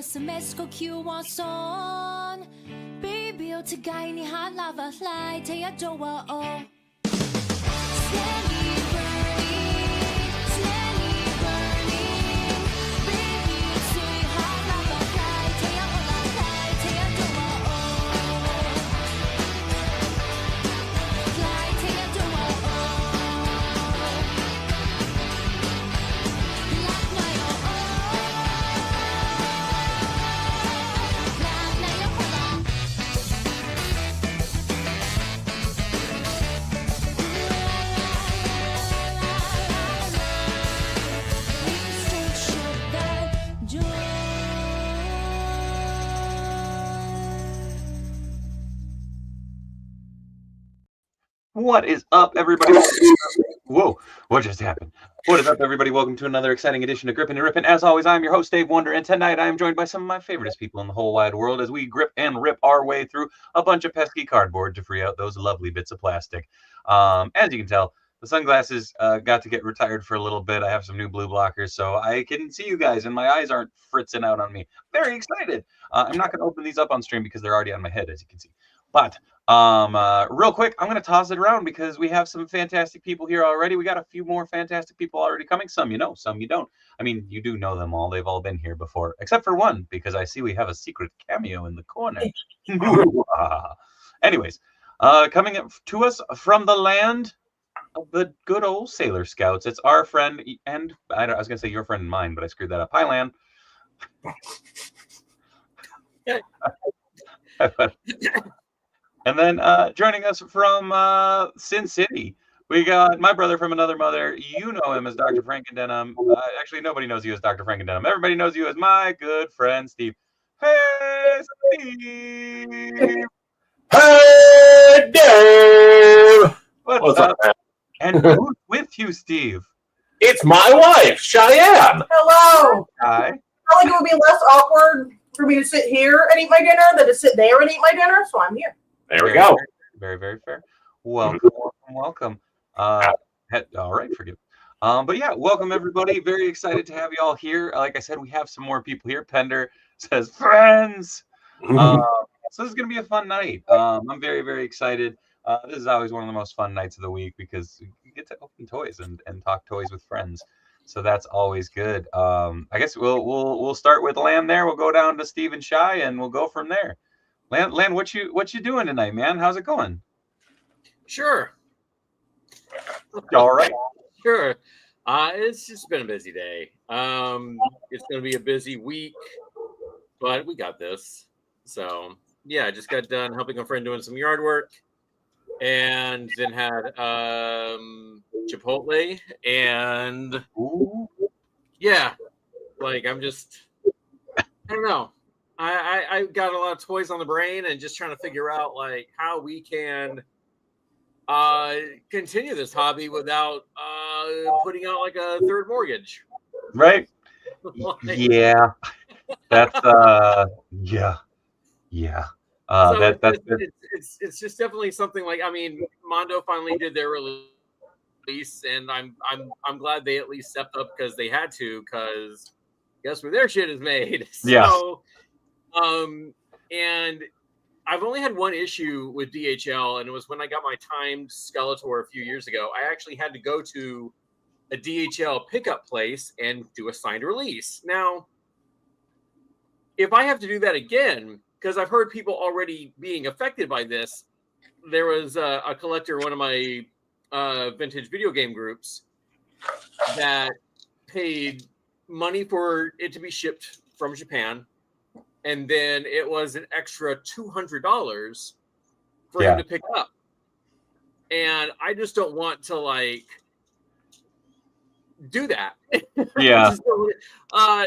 SMS ก็คิววอร์ซอนบีบิวที่ไกลนี่ฮาร์ดลาบะไลเทียโจวาโอWhat is up, everybody? Whoa, what just happened? What is up, everybody? Welcome to another exciting edition of Grippin and Rippin. As always, I'm your host, Dave Wonder, and tonight I am joined by some of my favoriteest people in the whole wide world as we grip and rip our way through a bunch of pesky cardboard to free out those lovely bits of plastic. As you can tell, the sunglasses got to get retired for a little bit. I have some new blue blockers, so I can see you guys, and my eyes aren't fritzing out on me. Very excited. I'm not going to open these up on stream because they're already on my head, as you can see. But real quick, I'm going to toss it around because we have some fantastic people here already. We got a few more fantastic people already coming. Some you know, some you don't. I mean, you do know them all. They've all been here before, except for one, because I see we have a secret cameo in the corner. Anyways, coming up to us from the land of the good old Sailor Scouts, it's our friend, and I was going to say your friend and mine, but I screwed that up. Hi, Lan. And then joining us from Sin City, we got my brother from another mother. You know him as Dr. Frankendenham. Actually, nobody knows you as Dr. Frankendenham. Everybody knows you as my good friend, Steve. Hey, Steve! Hey, Dave! What's up? And who's with you, Steve? It's my wife, Cheyenne. Hello. Hi. I feel like it would be less awkward for me to sit here and eat my dinner than to sit there and eat my dinner, so I'm here. There we go. Very, very fair. Welcome, welcome. All right, forgive. But yeah, welcome everybody. Very excited to have you all here. Like I said, we have some more people here. Pender says friends. So this is gonna be a fun night. I'm very, very excited. This is always one of the most fun nights of the week because you get to open toys and talk toys with friends. So that's always good. I guess we'll start with Lan there. We'll go down to Steve and Shy, and we'll go from there. Lan, what you doing tonight, man? How's it going? Sure. All right. Sure. It's just been a busy day. It's going to be a busy week, but we got this. So yeah, I just got done helping a friend doing some yard work, and then had Chipotle, and yeah, like I don't know. I got a lot of toys on the brain and just trying to figure out like how we can continue this hobby without putting out like a third mortgage. Right. Yeah. That's yeah. So it's just definitely something like, I mean, Mondo finally did their release, and I'm glad they at least stepped up because they had to, because guess where their shit is made. So and I've only had one issue with DHL, and it was when I got my timed Skeletor a few years ago. I actually had to go to a DHL pickup place and do a signed release. Now, if I have to do that again, because I've heard people already being affected by this, there was a collector, one of my vintage video game groups, that paid money for it to be shipped from Japan. And then it was an extra $200 for him to pick up. And I just don't want to like do that. Yeah.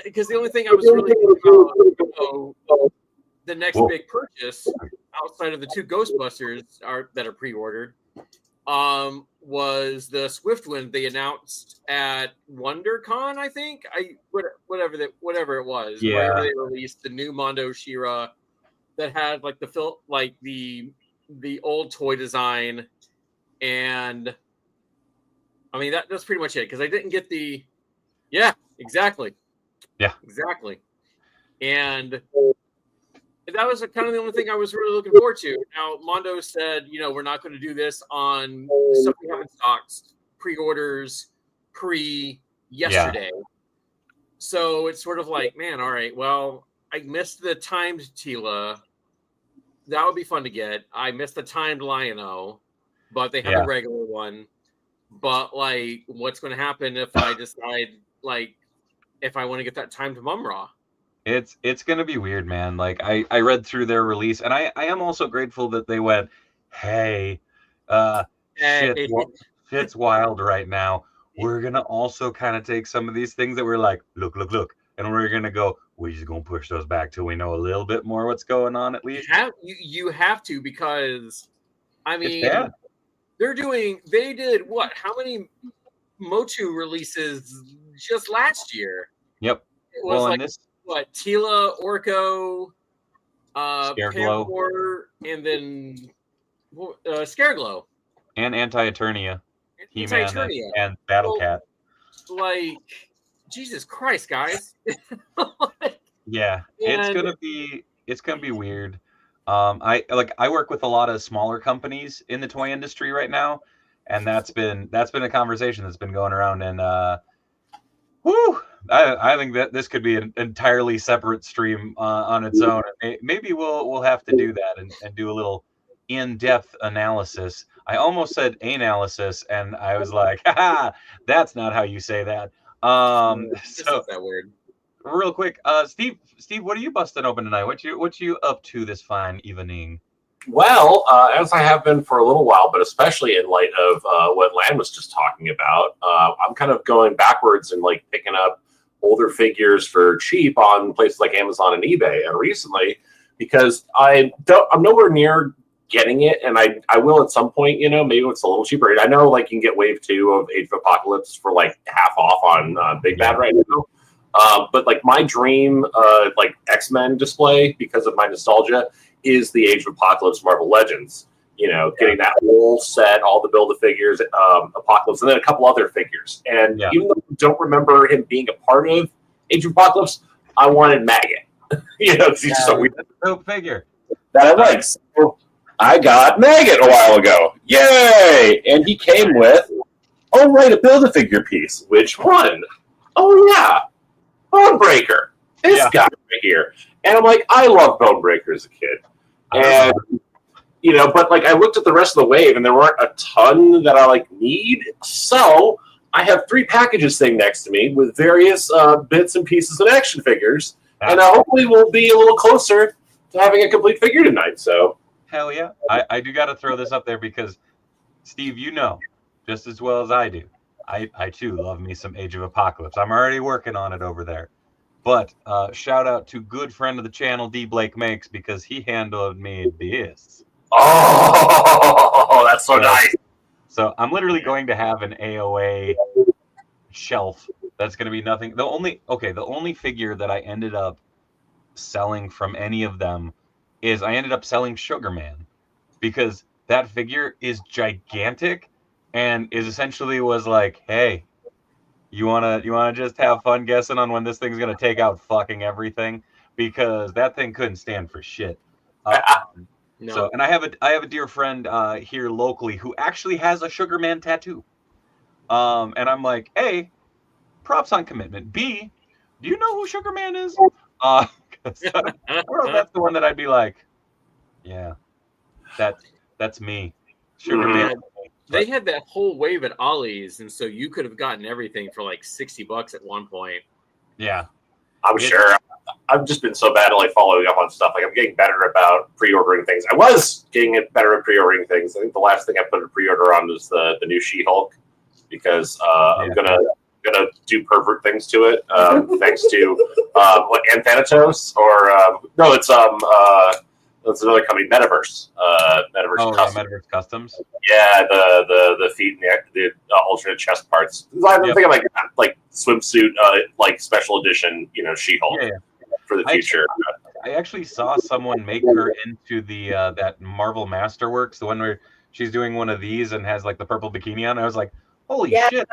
Because the only thing I was really thinking about, the next big purchase outside of the two Ghostbusters that are pre-ordered, was the Swiftwind they announced at WonderCon, I think. Whatever it was. Yeah. Where they released the new Mondo She-Ra that had like the old toy design, and I mean that's pretty much it, because I didn't get the exactly. And that was kind of the only thing I was really looking forward to. Now, Mondo said, we're not going to do this on stuff we haven't stocked, pre-orders, yesterday. So it's sort of like, man, all right, well, I missed the timed Tila. That would be fun to get. I missed the timed Lion-O, but they have a regular one. But, like, what's going to happen if I decide, like, if I want to get that timed Mum-Ra? It's gonna be weird, man. Like I read through their release, and I am also grateful that they went, hey, shit's wild right now. We're gonna also kind of take some of these things that we're like, look, and we're gonna go, we're just gonna push those back till we know a little bit more what's going on at least. You have to, because I mean they did what? How many Motu releases just last year? Yep. It was what, Tila, Orko, Pampor, and then Scareglow. And Anti-Eternia. He-Man and Battle Cat. Like, Jesus Christ, guys. Yeah, it's gonna be weird. I work with a lot of smaller companies in the toy industry right now, and that's been a conversation that's been going around, and I think that this could be an entirely separate stream on its own. Maybe we'll have to do that and do a little in-depth analysis. I almost said analysis, and I was like, haha, that's not how you say that. So that weird. Real quick, Steve, what are you busting open tonight? What you up to this fine evening? Well, as I have been for a little while, but especially in light of what Lan was just talking about, I'm kind of going backwards and like picking up older figures for cheap on places like Amazon and eBay. And recently, because I'm nowhere near getting it, and I will at some point, maybe it's a little cheaper. I know like you can get Wave 2 of Age of Apocalypse for like half off on Big Bad right now. But like my dream like X-Men display, because of my nostalgia, is the Age of Apocalypse Marvel Legends. Getting that whole set, all the Build-A-Figures, Apocalypse, and then a couple other figures. And even though I don't remember him being a part of Age of Apocalypse, I wanted Maggot. It's just a weird figure that I like. So I got Maggot a while ago. Yay! And he came with, a Build-A-Figure piece. Which one? Oh, yeah. Bonebreaker. This guy right here. And I'm like, I love Bonebreaker as a kid. And, but like I looked at the rest of the wave and there weren't a ton that I like need. So I have 3 packages sitting next to me with various bits and pieces and action figures. And hopefully we'll be a little closer to having a complete figure tonight. So hell yeah. I do got to throw this up there because, Steve, just as well as I do, I too love me some Age of Apocalypse. I'm already working on it over there. But shout out to good friend of the channel, D. Blake Makes, because he handled me this. Oh, that's so nice. So I'm literally going to have an AOA shelf that's going to be nothing. The only figure that I ended up selling from any of them is I ended up selling Sugar Man, because that figure is gigantic and was like, hey, you wanna just have fun guessing on when this thing's gonna take out fucking everything, because that thing couldn't stand for shit. No. So, and I have a dear friend here locally who actually has a Sugar Man tattoo. And I'm like, A, props on commitment. B, do you know who Sugar Man is? I don't know if that's the one that I'd be like, yeah, that's me. Sugar Man. They had that whole wave at Ollie's, and so you could have gotten everything for like $60 at one point. Yeah, I'm sure. I've just been so bad at like following up on stuff. Like I'm getting better about pre-ordering things. I was getting better at pre-ordering things. I think the last thing I put a pre-order on was the new She-Hulk, because I'm gonna do pervert things to it. Thanks to what, Anthanatos, or no, it's another company, Metaverse. Metaverse Customs. Metaverse Customs. Yeah, the feet and the alternate chest parts. I don't think I'm like swimsuit, like special edition, She-Hulk for the future. I actually saw someone make her into the that Marvel Masterworks, the one where she's doing one of these and has like the purple bikini on. I was like, holy shit!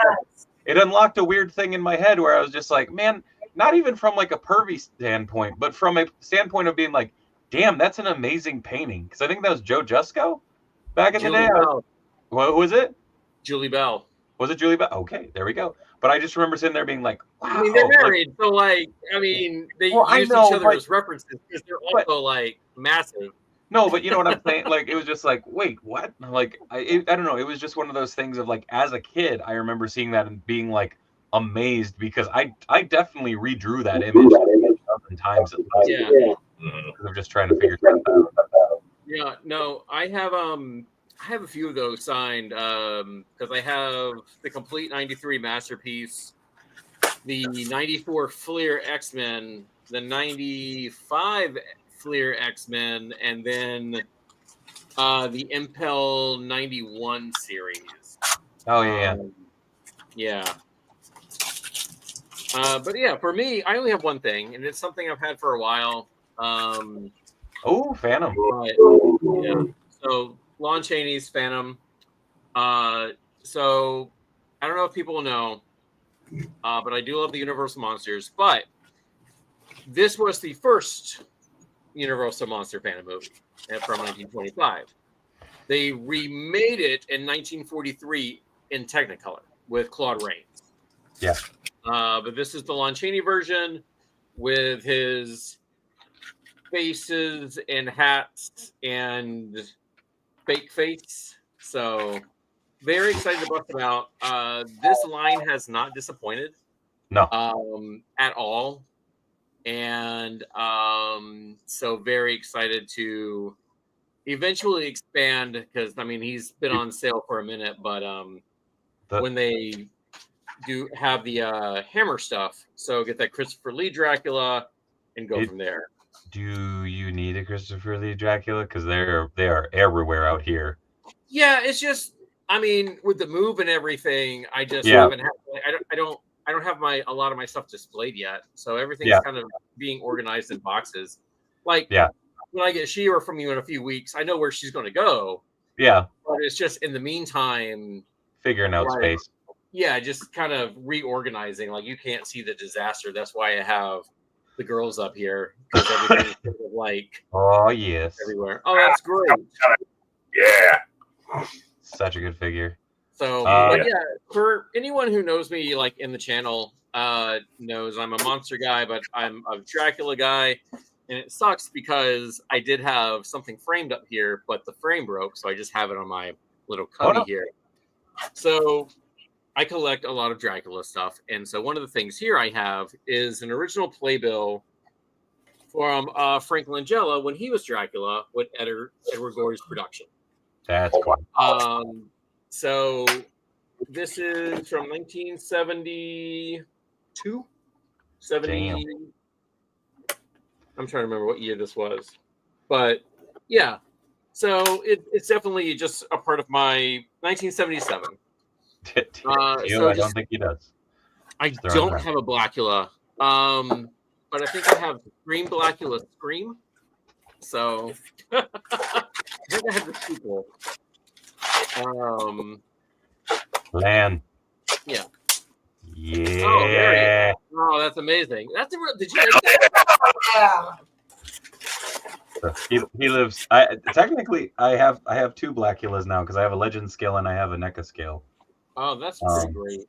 It unlocked a weird thing in my head where I was just like, man, not even from like a pervy standpoint, but from a standpoint of being like, damn, that's an amazing painting. Because I think that was Joe Jusko back in the day. What was it? Julie Bell. Was it Julie Bell? Okay, there we go. But I just remember sitting there being like, wow. I mean, they're married, so like, I mean, they use each other as references because they're also like massive. No, but you know what I'm saying? Like, it was just like, wait, what? Like, I don't know. It was just one of those things of like, as a kid, I remember seeing that and being like amazed because I definitely redrew that image 1,000 times at least. Yeah. I'm just trying to figure stuff out. Yeah, no, I have a few of those signed because I have the complete '93 masterpiece, the '94 Fleer X-Men, the '95 Fleer X-Men, and then the Impel '91 series. Oh yeah, yeah. But yeah, for me, I only have one thing, and it's something I've had for a while. Oh, Phantom. But, yeah. So Lon Chaney's Phantom. So I don't know if people know, but I do love the Universal Monsters. But this was the first Universal Monster Phantom movie from 1925. They remade it in 1943 in Technicolor with Claude Rains. Yeah. But this is the Lon Chaney version with his faces and hats and fake face. So very excited to bust them out. This line has not disappointed. No. At all. And so very excited to eventually expand because I mean he's been on sale for a minute, but when they do have the Hammer stuff, so get that Christopher Lee Dracula and go from there. Do you need a Christopher Lee Dracula? Because they are everywhere out here. Yeah, it's just I mean with the move and everything, I just haven't had. I don't have a lot of my stuff displayed yet, so everything's kind of being organized in boxes. Like when I get She-Ra from you in a few weeks, I know where she's going to go. Yeah, but it's just in the meantime figuring out space. Yeah, just kind of reorganizing. Like you can't see the disaster. That's why I have the girls up here because everything's sort of like everywhere. Oh, that's great. Yeah, such a good figure. So, for anyone who knows me, like in the channel, knows I'm a monster guy, but I'm a Dracula guy, and it sucks because I did have something framed up here, but the frame broke, so I just have it on my little cubby here. So, I collect a lot of Dracula stuff, and so one of the things here I have is an original playbill from Frank Langella when he was Dracula with Edward Gorey's production. That's cool. So this is from 1972. 70. Damn. I'm trying to remember what year this was, but yeah. So it's definitely just a part of my 1977. I don't think he does. I don't have a Blackula, but I think I have Scream Blackula Scream. So I think I have the sequel. Lan. Yeah. Yeah. Oh, that's amazing. That's a real. Did you make that? Yeah. He lives. Technically, I have two Blackulas now because I have a Legend scale and I have a NECA scale. Oh, that's pretty great.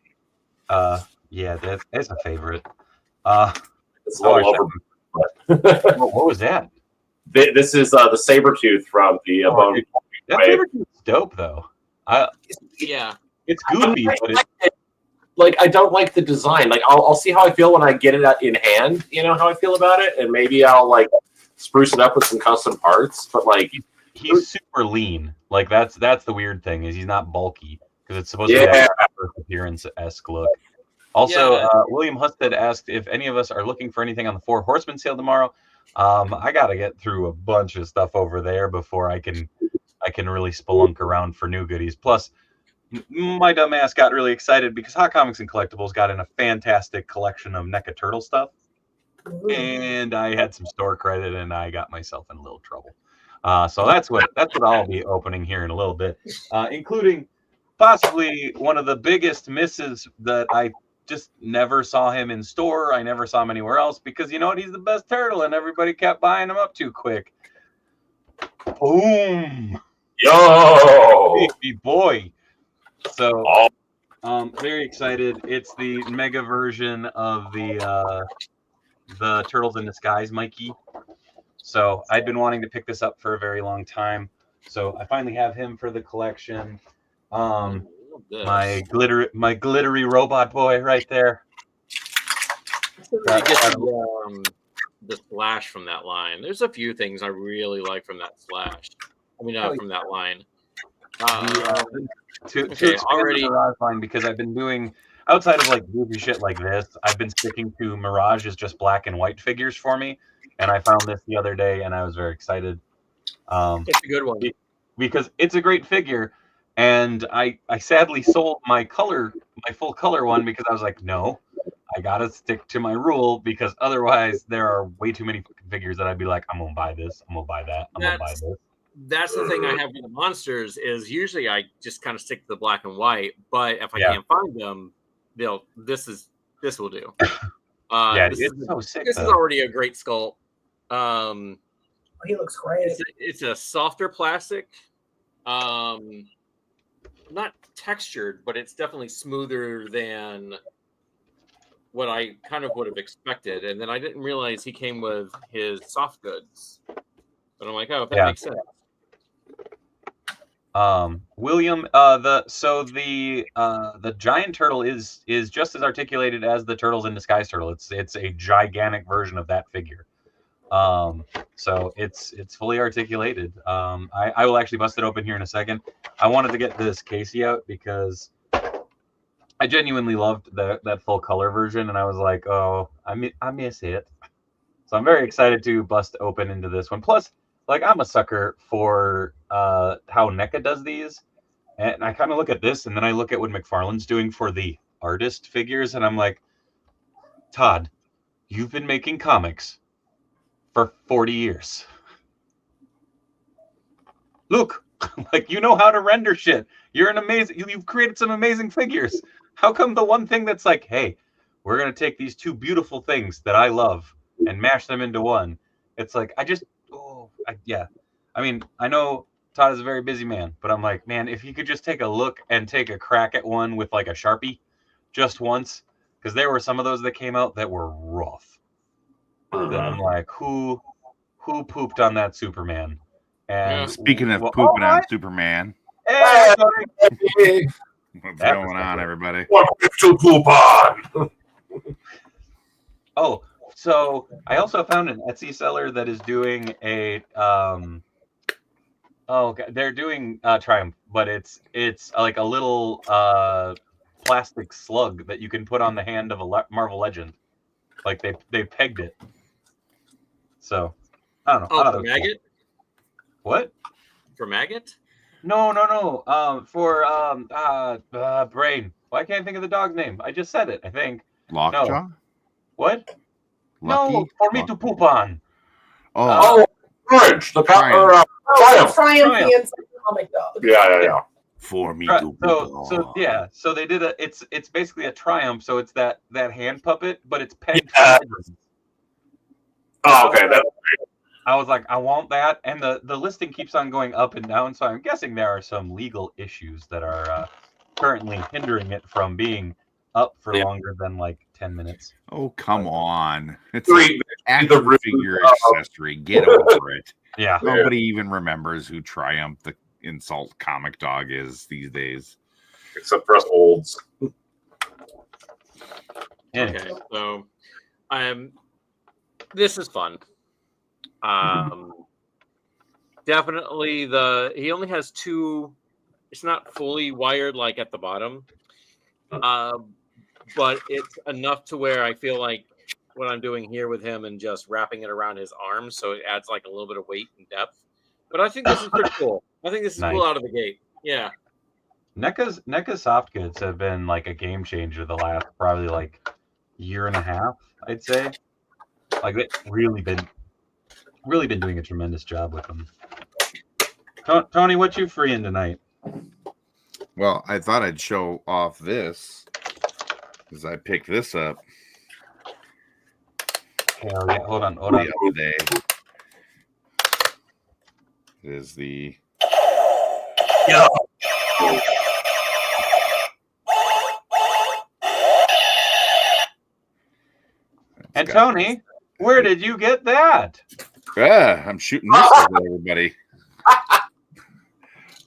Yeah, that's a favorite. It's a little over. What was that? This is the Sabretooth from the Bone. That Sabretooth's dope, though. Yeah. It's goofy, but like I don't like the design. Like I'll see how I feel when I get it in hand. You know how I feel about it, and maybe I'll like spruce it up with some custom parts. But like he's super lean. Like that's the weird thing is he's not bulky because it's supposed to be a first appearance-esque look. Also, William Husted asked if any of us are looking for anything on the Four Horsemen sale tomorrow. I got to get through a bunch of stuff over there before I can really spelunk around for new goodies. Plus, my dumb ass got really excited because Hot Comics and Collectibles got in a fantastic collection of NECA Turtle stuff. And I had some store credit and I got myself in a little trouble. So that's what I'll be opening here in a little bit, including possibly one of the biggest misses that I just never saw him in store. I never saw him anywhere else because you know what? He's the best turtle, and everybody kept buying him up too quick. Boom! Yo! Baby boy. So, very excited. It's the mega version of the Turtles in Disguise Mikey. So I'd been wanting to pick this up for a very long time. So I finally have him for the collection. My glittery robot boy right there. I get the Slash from that line. There's a few things I really like from that Slash. I mean, from that line. To expand the Mirage line, because I've been doing, outside of like goofy shit like this, I've been sticking to Mirage as just black and white figures for me. And I found this the other day, and I was very excited. It's a good one. Because it's a great figure. And I sadly sold my full color one because I was like, no, I gotta stick to my rule because otherwise there are way too many figures that I'd be like, I'm gonna buy this, I'm gonna buy that, I'm gonna buy this. That's the thing I have with the monsters is usually I just kind of stick to the black and white, but if I can't find them, this will do. It's so sick. This is already a great sculpt. He looks great. It's a softer plastic. Not textured, but it's definitely smoother than what I kind of would have expected. And then I didn't realize he came with his soft goods. But I'm like, oh, that makes sense. William, the giant turtle is just as articulated as the Turtles in Disguise turtle. It's a gigantic version of that figure. So it's fully articulated. I will actually bust it open here in a second. I wanted to get this Casey out because I genuinely loved that full color version, and I was like, oh, I miss it. So I'm very excited to bust open into this one. Plus, like, I'm a sucker for how NECA does these, and I kind of look at this, and then I look at what McFarlane's doing for the artist figures, and I'm like, Todd, you've been making comics for 40 years. Look, like, you know how to render shit. You've created some amazing figures. How come the one thing that's like, hey, we're going to take these two beautiful things that I love and mash them into one? It's like, I mean, I know Todd is a very busy man, but I'm like, man, if he could just take a look and take a crack at one with like a Sharpie just once, because there were some of those that came out that were rough. That I'm like, who pooped on that Superman? And speaking of pooping on Superman, hey, what's going on, everybody? What to poop on? Oh, so I also found an Etsy seller that is doing a they're doing Triumph, but it's like a little plastic slug that you can put on the hand of a Marvel Legend. Like they pegged it. So I don't know. Oh, for Maggot? What? For Maggot? No. For Brain. Why can't I think of the dog's name? I just said it, I think. Lockjaw? No. What? Lucky? No, for me to poop on. Orange. The Triumph. Triumph. Comic dog. Yeah. For me to poop on. So they did it's basically a Triumph, so it's that hand puppet, but it's pegged. Yeah. Oh, okay. I was like, I want that, and the listing keeps on going up and down, so I'm guessing there are some legal issues that are currently hindering it from being up for longer than like 10 minutes. Oh, come on. It's an action figure accessory. Get over it. Yeah. Nobody even remembers who Triumph the Insult comic dog is these days. Except for us olds. Okay, so this is fun. Definitely he only has two. It's not fully wired like at the bottom, but it's enough to where I feel like what I'm doing here with him and just wrapping it around his arms, so it adds like a little bit of weight and depth. But I think this is pretty cool. I think this is cool out of the gate. Yeah. NECA's soft goods have been like a game changer the last probably like year and a half, I'd say. Like they've really been doing a tremendous job with them. Tony, what you freeing tonight? Well, I thought I'd show off this. As I picked this up Hell yeah. Hold on. the other day. It is the Yeah. And Tony, where did you get that? I'm shooting this over everybody.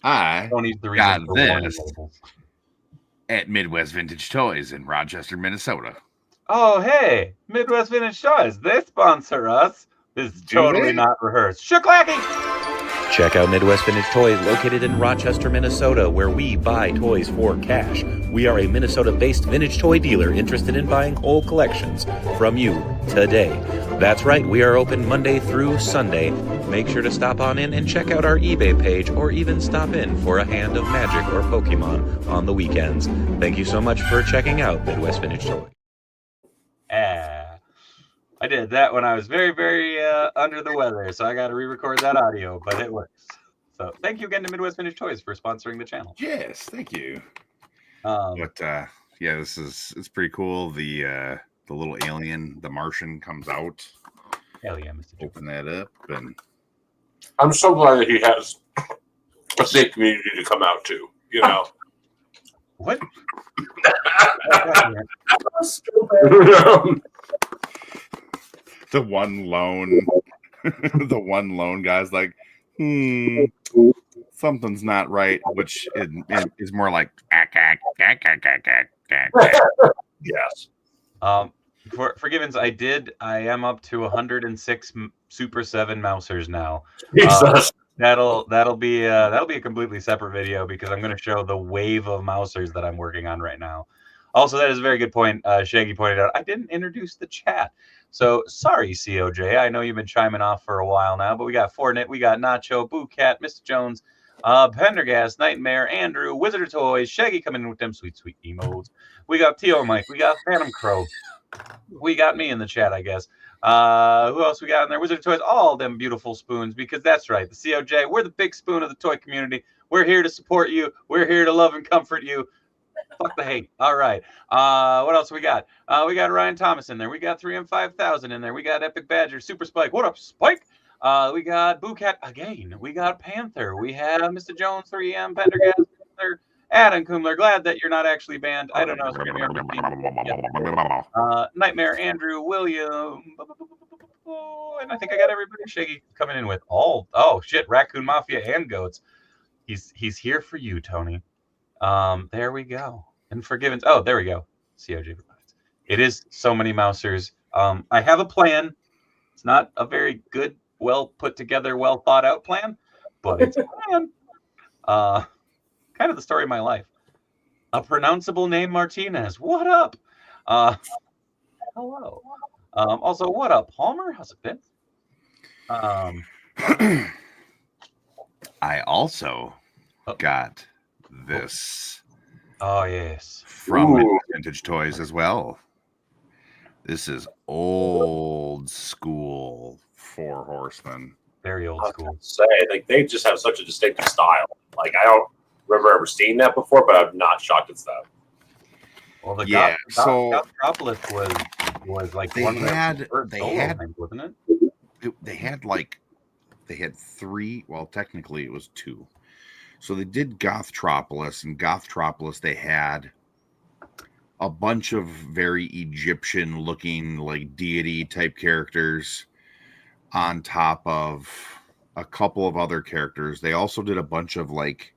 I Tony's the got reason for warning this labels. at Midwest Vintage Toys in Rochester, Minnesota. Oh, hey, Midwest Vintage Toys. They sponsor us. This is Do totally they? not rehearsed. Shaklacky! Check out Midwest Vintage Toys, located in Rochester, Minnesota, where we buy toys for cash. We are a Minnesota-based vintage toy dealer interested in buying whole collections from you today. That's right, we are open Monday through Sunday. Make sure to stop on in and check out our eBay page, or even stop in for a hand of Magic or Pokemon on the weekends. Thank you so much for checking out Midwest Vintage Toys. I did that when I was very, very under the weather, so I got to re-record that audio, but it works. So thank you again to Midwest Vintage Toys for sponsoring the channel. Yes, thank you. But Yeah, it's pretty cool. The little alien, the Martian, comes out. hell yeah, Mr. Joe. Open that up, and I'm so glad that he has a safe community to come out to. You know. What? the one lone guy's like, something's not right, which is more like Yes. For Givens, I am up to 106 Super 7 Mousers now. Jesus. That'll be a completely separate video, because I'm going to show the wave of Mousers that I'm working on right now. Also, that is a very good point. Shaggy pointed out I didn't introduce the chat, so sorry, COJ. I know you've been chiming off for a while now, but we got Fortnite, we got Nacho, Boo Cat, Mr. Jones, Pendergast, Nightmare, Andrew, Wizard of Toys, Shaggy coming in with them sweet emotes. We got T.O. Mike, we got Phantom Crow, we got me in the chat, I guess. Who else we got in there? Wizard of Toys, all them beautiful spoons, because that's right, the COJ, we're the big spoon of the toy community. We're here to support you. We're here to love and comfort you. Fuck the hate. All right. What else we got? We got Ryan Thomas in there. We got 3M5000 in there. We got Epic Badger, Super Spike. What up, Spike? We got Boo Cat again. We got Panther. We have Mr. Jones, 3M, Pendergast, Panther, Adam Kumler. Glad that you're not actually banned. I don't know. Nightmare, Andrew, William, and I think I got everybody. Shaggy coming in with all. Oh shit, Raccoon Mafia and Goats. He's here for you, Tony. There we go. And for Givens. Oh, there we go. COJ provides. It is so many Mousers. I have a plan. It's not a very good, well put together, well thought out plan, but it's a plan. Kind of the story of my life. A pronounceable name, Martinez. What up? Hello. Also, what up, Palmer? How's it been? I also got this. Oh yes, from Vintage Toys as well. This is old school Four Horsemen. Very old school. Say, like, they just have such a distinctive style. Like, I don't remember ever seeing that before, but I'm not shocked it's that. Well, the Yeah, Gothropolis was like they one had of their first solo had things, wasn't it? They had three. Well, technically it was two. So they did Gothropolis, and Gothropolis they had a bunch of very Egyptian looking, like, deity type characters on top of a couple of other characters. They also did a bunch of, like,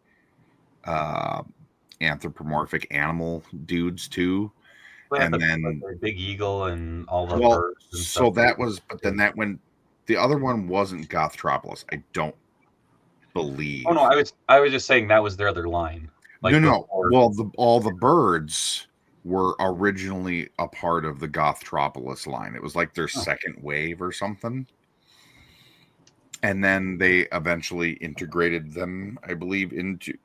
anthropomorphic animal dudes too. Well, and then the Big Eagle and all the well, birds and so stuff. that was, but then that went, the other one wasn't Gothropolis, I don't believe. Oh no, I was just saying that was their other line. Like no. before. Well, all the birds were originally a part of the Gothropolis line. It was like their second wave or something. And then they eventually integrated them, I believe, into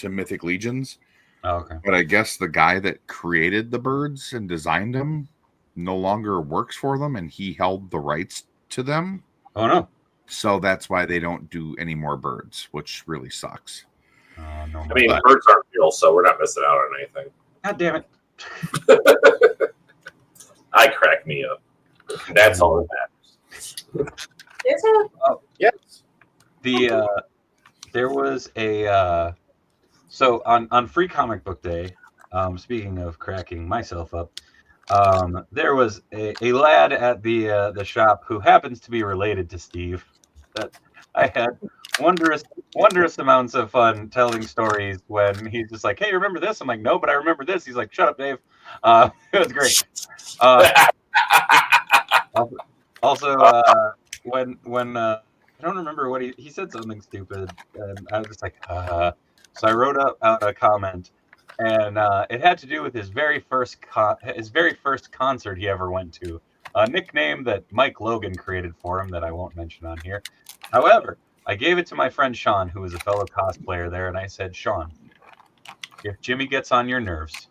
Mythic Legions. Oh, okay. But I guess the guy that created the birds and designed them no longer works for them, and he held the rights to them. Oh no. So that's why they don't do any more birds, which really sucks. No, I mean, birds aren't real, so we're not missing out on anything. God damn it. I crack me up. That's all that matters. Is it? Yes. There was a so on Free Comic Book Day. Speaking of cracking myself up, there was a lad at the shop who happens to be related to Steve. That I had wondrous amounts of fun telling stories when he's just like, "Hey, remember this?" I'm like, "No, but I remember this." He's like, "Shut up, Dave." It was great. Also, when I don't remember what he said something stupid, and I was just like, so I wrote out a comment, and it had to do with his very first concert he ever went to, a nickname that Mike Logan created for him that I won't mention on here. However, I gave it to my friend Sean, who was a fellow cosplayer there, and I said, Sean, if Jimmy gets on your nerves,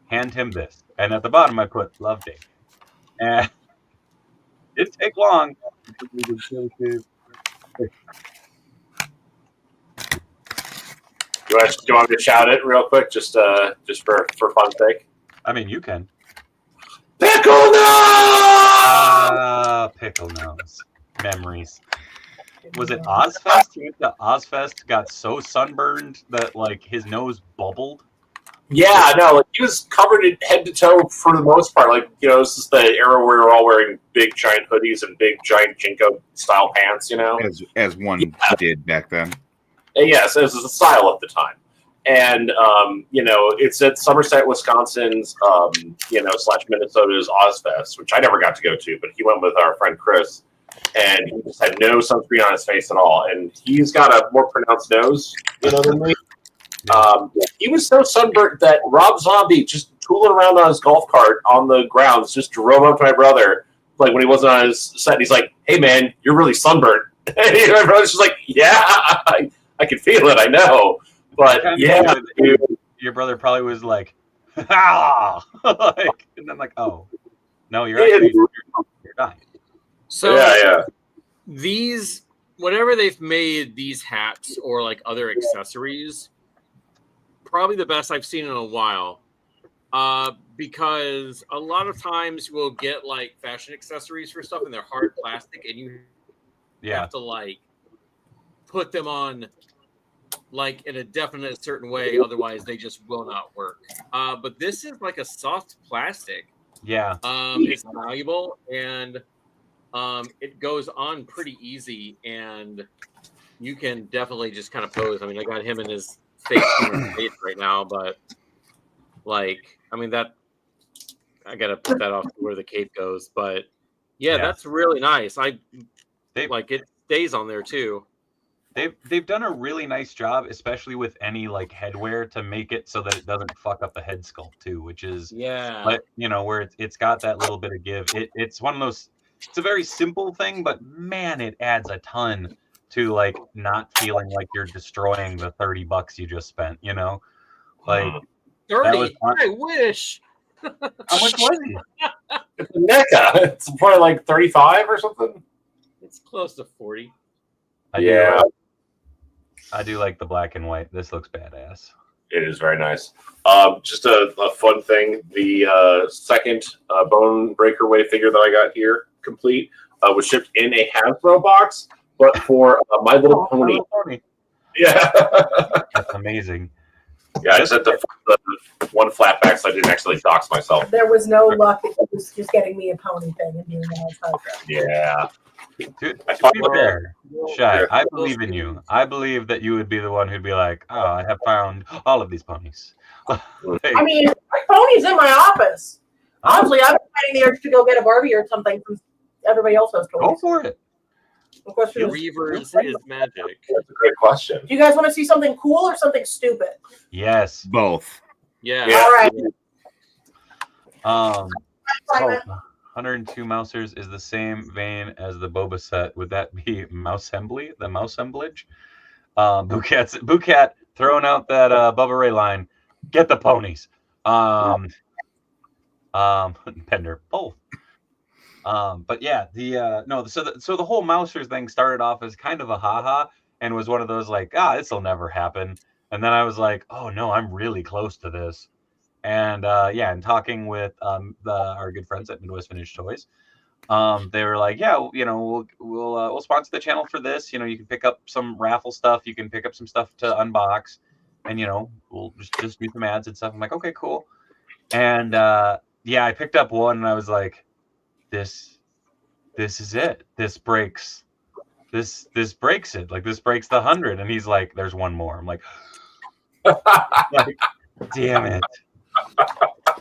hand him this. And at the bottom I put, love Dave. And it didn't take long. Do you want me to shout it real quick, just for fun's sake? I mean, you can. Pickle nose! Pickle nose. Memories. Was it Ozfest? He went to Ozfest, got so sunburned that like his nose bubbled. Yeah, no, like he was covered in head to toe for the most part. Like, you know, this is the era where we were all wearing big giant hoodies and big giant Jinko style pants, you know? As one did back then. And yes, it was the style at the time. And, you know, it's at Somerset, Wisconsin's, / Minnesota's Ozfest, which I never got to go to, but he went with our friend Chris. And he just had no sunscreen on his face at all. And he's got a more pronounced nose, you know, than me. He was so sunburnt that Rob Zombie, just tooling around on his golf cart on the grounds, just drove up to my brother, like when he wasn't on his set. He's like, "Hey, man, you're really sunburnt." And my brother's just like, "Yeah, I can feel it. I know." But yeah, your brother probably was like, "Ah," like, and then like, "Oh, no, you're dying." So yeah. These, whenever they've made these hats or like other accessories, probably the best I've seen in a while. Because a lot of times we'll get like fashion accessories for stuff and they're hard plastic and you have to like put them on like in a definite certain way, otherwise they just will not work. But this is like a soft plastic. Yeah. It's malleable and it goes on pretty easy, and you can definitely just kind of pose. I mean, I got him in his face right now, but like, I mean, that I gotta put that off where the cape goes. But yeah, that's really nice. It stays on there too. They've done a really nice job, especially with any like headwear, to make it so that it doesn't fuck up the head sculpt too, which is like, you know, where it's got that little bit of give. It's one of those. It's a very simple thing, but man, it adds a ton to like not feeling like you're destroying the $30 you just spent. You know, like 30. I wish. How much was it? It's a NECA. It's probably like 35 or something. It's close to 40. I do like the black and white. This looks badass. It is very nice. Just a fun thing. The second Bone Breaker Way figure that I got here, complete, was shipped in a Hasbro box, but for My Little Pony. Yeah. That's amazing. Yeah, I just had the one flat back, so I didn't actually dox myself. There was no luck. It was just getting me a pony thing and doing that. Yeah. Dude, to be fair, Shy, I believe in you. I believe that you would be the one who'd be like, "Oh, I have found all of these ponies." I mean, my pony's in my office. Honestly, I've been fighting the urge to go get a Barbie or something from everybody else has toys. Go for it. The question Reavers is magic. That's a great question. Do you guys want to see something cool or something stupid? Yes. Both. Yeah. All right. 102 Mousers is the same vein as the Boba set. Would that be Mousembly? The Mousemblage? Boucat throwing out that Bubba Ray line. Get the ponies. Pender, both. But yeah, so the whole Mousers thing started off as kind of a haha and was one of those like, this'll never happen. And then I was like, oh no, I'm really close to this. And and talking with our good friends at Midwest Vintage Toys, they were like, yeah, we'll sponsor the channel for this. You can pick up some raffle stuff, you can pick up some stuff to unbox, and we'll just do some ads and stuff. I'm like, okay, cool. And I picked up one, and I was like, this is it. This breaks it. Like, this breaks the 100. And he's like, there's one more. I'm like, damn it.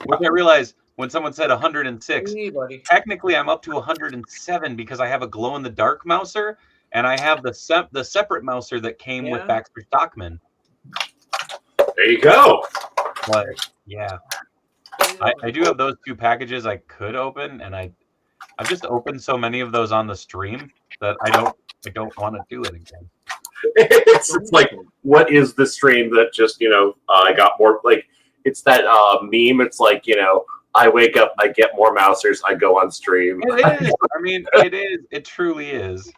Which I realized when someone said 106, technically I'm up to 107 because I have a glow in the dark mouser, and I have the separate mouser that came with Baxter Stockman. There you go. But yeah, I do have those 2 packages I could open, and I've just opened so many of those on the stream that I don't want to do it again. It's like, what is the stream that just I got more, like, it's that meme. It's like, I wake up, I get more mousers, I go on stream. It is. I mean, it is. It truly is.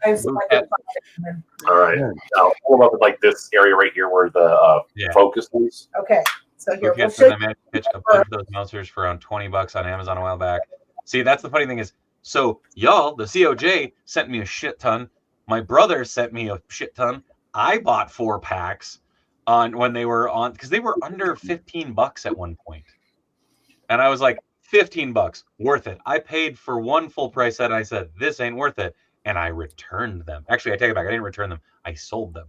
All right. Now pull them up in like this area right here where the focus is. Okay. So here we'll I managed to pitch a bunch of those mousers for around $20 on Amazon a while back. See, that's the funny thing is, so y'all, the COJ sent me a shit ton. My brother sent me a shit ton. I bought 4 packs when they were on, because they were under $15 at one point. And I was like, $15, worth it. I paid for one full price set, and I said, this ain't worth it. And I returned them. Actually, I take it back. I didn't return them. I sold them.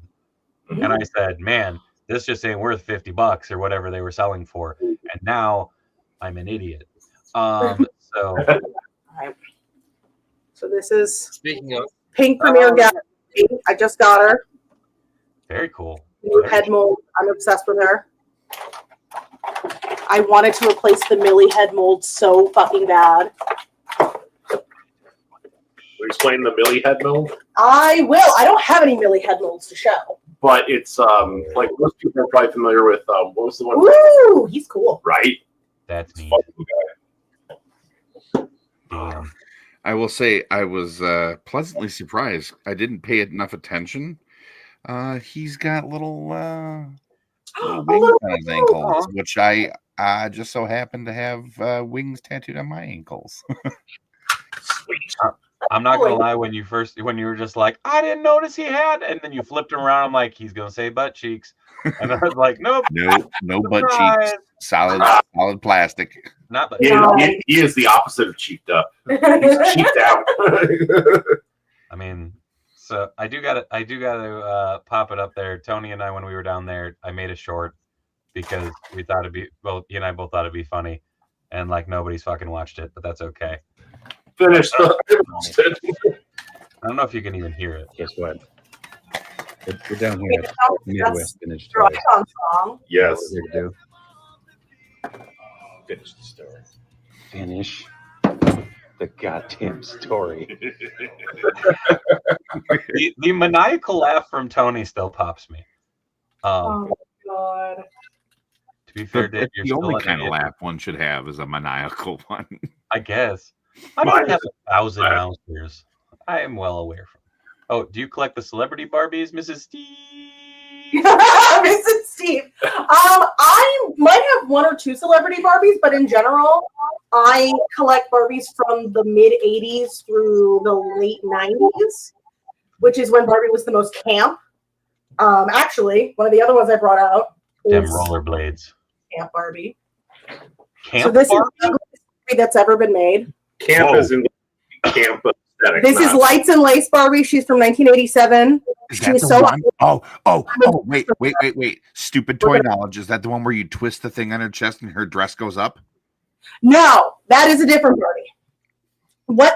Mm-hmm. And I said, man, this just ain't worth $50 or whatever they were selling for. And now I'm an idiot. So this is speaking of Pink Premier Galaxy. I just got her. Very cool. New head mold. I'm obsessed with her. I wanted to replace the Millie head mold so fucking bad. Explain the Millie head mold. I will. I don't have any Millie head molds to show. But it's like most people are probably familiar with what was the one? Ooh, he's cool. Right? That's neat. Damn. I will say I was pleasantly surprised. I didn't pay enough attention. He's got little wings on his ankles, which I just so happen to have wings tattooed on my ankles. Sweet. I'm not gonna lie, when you were just like, I didn't notice he had, and then you flipped him around, I'm like, he's gonna say butt cheeks. And I was like, nope. No butt cheeks. Solid plastic. Not butt cheeks. He is the opposite of cheeked up. He's cheeked out. I mean, so I do gotta pop it up there. Tony and I, when we were down there, I made a short because we thought you and I both thought it'd be funny, and like nobody's fucking watched it, but that's okay. Finished. I don't know if you can even hear it. Guess what? We're down here at Midwest Vintage Toys. Yes. What we're do. Finish the story. Finish the goddamn story. the maniacal laugh from Tony still pops me. Oh my god. To be fair, Dave, the only kind of laugh one should have is a maniacal one. I guess. I don't have 1,000 mousers. I am well aware from. Oh, do you collect the celebrity Barbies, Mrs. Steve? Mrs. Steve. I might have 1 or 2 celebrity Barbies, but in general, I collect Barbies from the mid 80s through the late 90s, which is when Barbie was the most camp. Actually, one of the other ones I brought out Them rollerblades. Camp Barbie. Camp so this Barbie? is the Barbie that's ever been made. Camp is in the camp aesthetic. This is Lights and Lace Barbie. She's from 1987. Is that the one? Wait. Stupid toy knowledge. Is that the one where you twist the thing on her chest and her dress goes up? No, that is a different Barbie.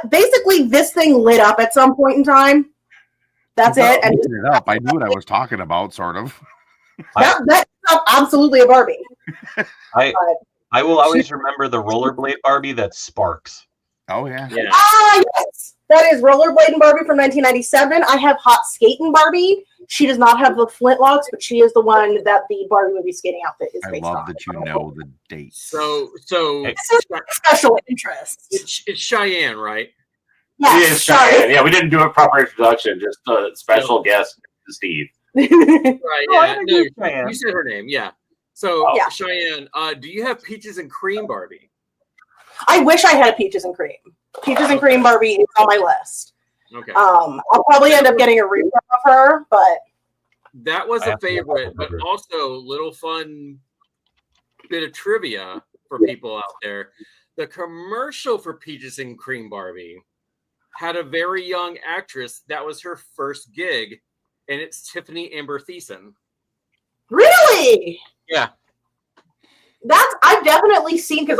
Basically, this thing lit up at some point in time. That's it. And it up. I knew what I was talking about, sort of. That's absolutely a Barbie. I will always remember the rollerblade Barbie that sparks. Oh, yeah. Yes. That is Rollerblading Barbie from 1997. I have Hot Skating Barbie. She does not have the flintlocks, but she is the one that the Barbie movie skating outfit is based on. I love that you know the date. So this is special interest. It's Cheyenne, right? Yes, it is Cheyenne. Yeah, we didn't do a proper introduction. Just a special guest, Steve. Right. Yeah. No, you said her name. Yeah. So, Yeah. Cheyenne, do you have peaches and cream Barbie? I wish I had a peaches and cream. Peaches and cream Barbie is on my list. Okay. I'll probably end up getting a reprint of her, but That was I a have to look favorite, up but her. also little fun bit of trivia for people out there. The commercial for Peaches and Cream Barbie had a very young actress that was her first gig, and it's Tiffany Amber Thiessen. really, Yeah. that's I've definitely seen because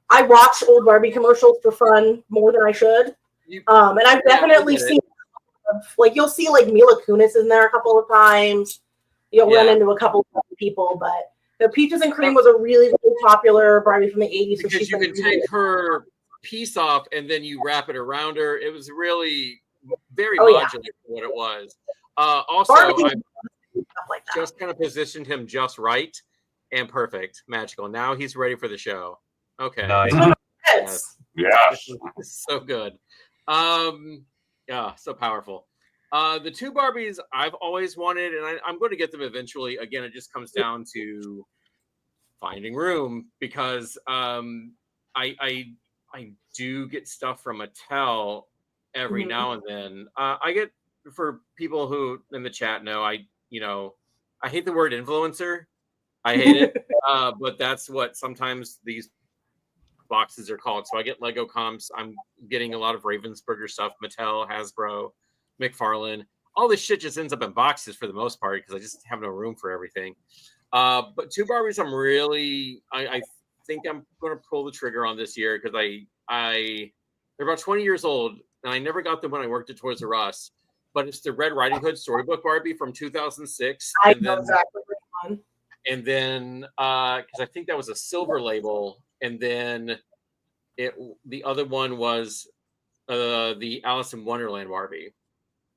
I watch old Barbie commercials for fun more than I should. And I've definitely I get it. seen like you'll see like Mila Kunis in there a couple of times. You'll run Yeah. into a couple of people, but the Peaches and Cream was a really, really popular Barbie from the 80s. So Because she's you been can really- take her piece off and then you wrap it around her. It was really very Oh, yeah. modular for what it was. Also, Barbie I stuff like that. just kind of positioned him just right and perfect, magical. Now he's ready for the show. Okay. Nice. Yes. Yes. So good. Yeah, so powerful. The two Barbies I've always wanted, and I'm going to get them eventually. Again, it just comes down to finding room because I do get stuff from Mattel every Mhm. now and then. I get, for people who in the chat know, I hate the word influencer. I hate it, but that's what sometimes these boxes are called. So I get Lego comps. I'm getting a lot of Ravensburger stuff, Mattel, Hasbro, McFarlane. All this shit just ends up in boxes for the most part because I just have no room for everything. But two Barbies, I think I'm going to pull the trigger on this year because they're about 20 years old and I never got them when I worked at Toys R Us. But it's the Red Riding Hood storybook Barbie from 2006. I know exactly which one. And then because I think that was a silver label, and then the other one was the Alice in Wonderland Barbie.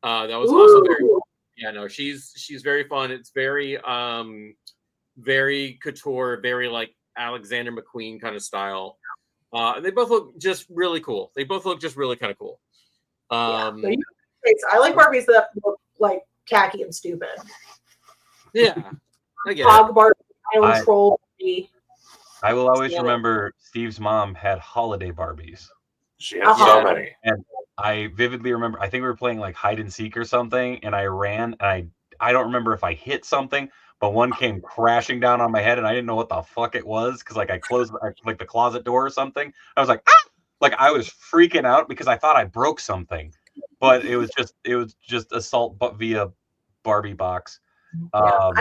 That was also very she's very fun. It's very very couture, very like Alexander McQueen kind of style. And they both look just really cool. They both look just really kind of cool. I like Barbies that look like tacky and stupid. Yeah, I get it. Hog Barbie, Island I- Troll Barbie. I will always remember Steve's mom had holiday Barbies. She had so many. I vividly remember, I think we were playing like hide and seek or something, and I ran, and I don't remember if I hit something, but one came crashing down on my head, and I didn't know what the fuck it was, because like I closed like the closet door or something. I was like, ah! Like I was freaking out because I thought I broke something, but it was just assault via Barbie box. I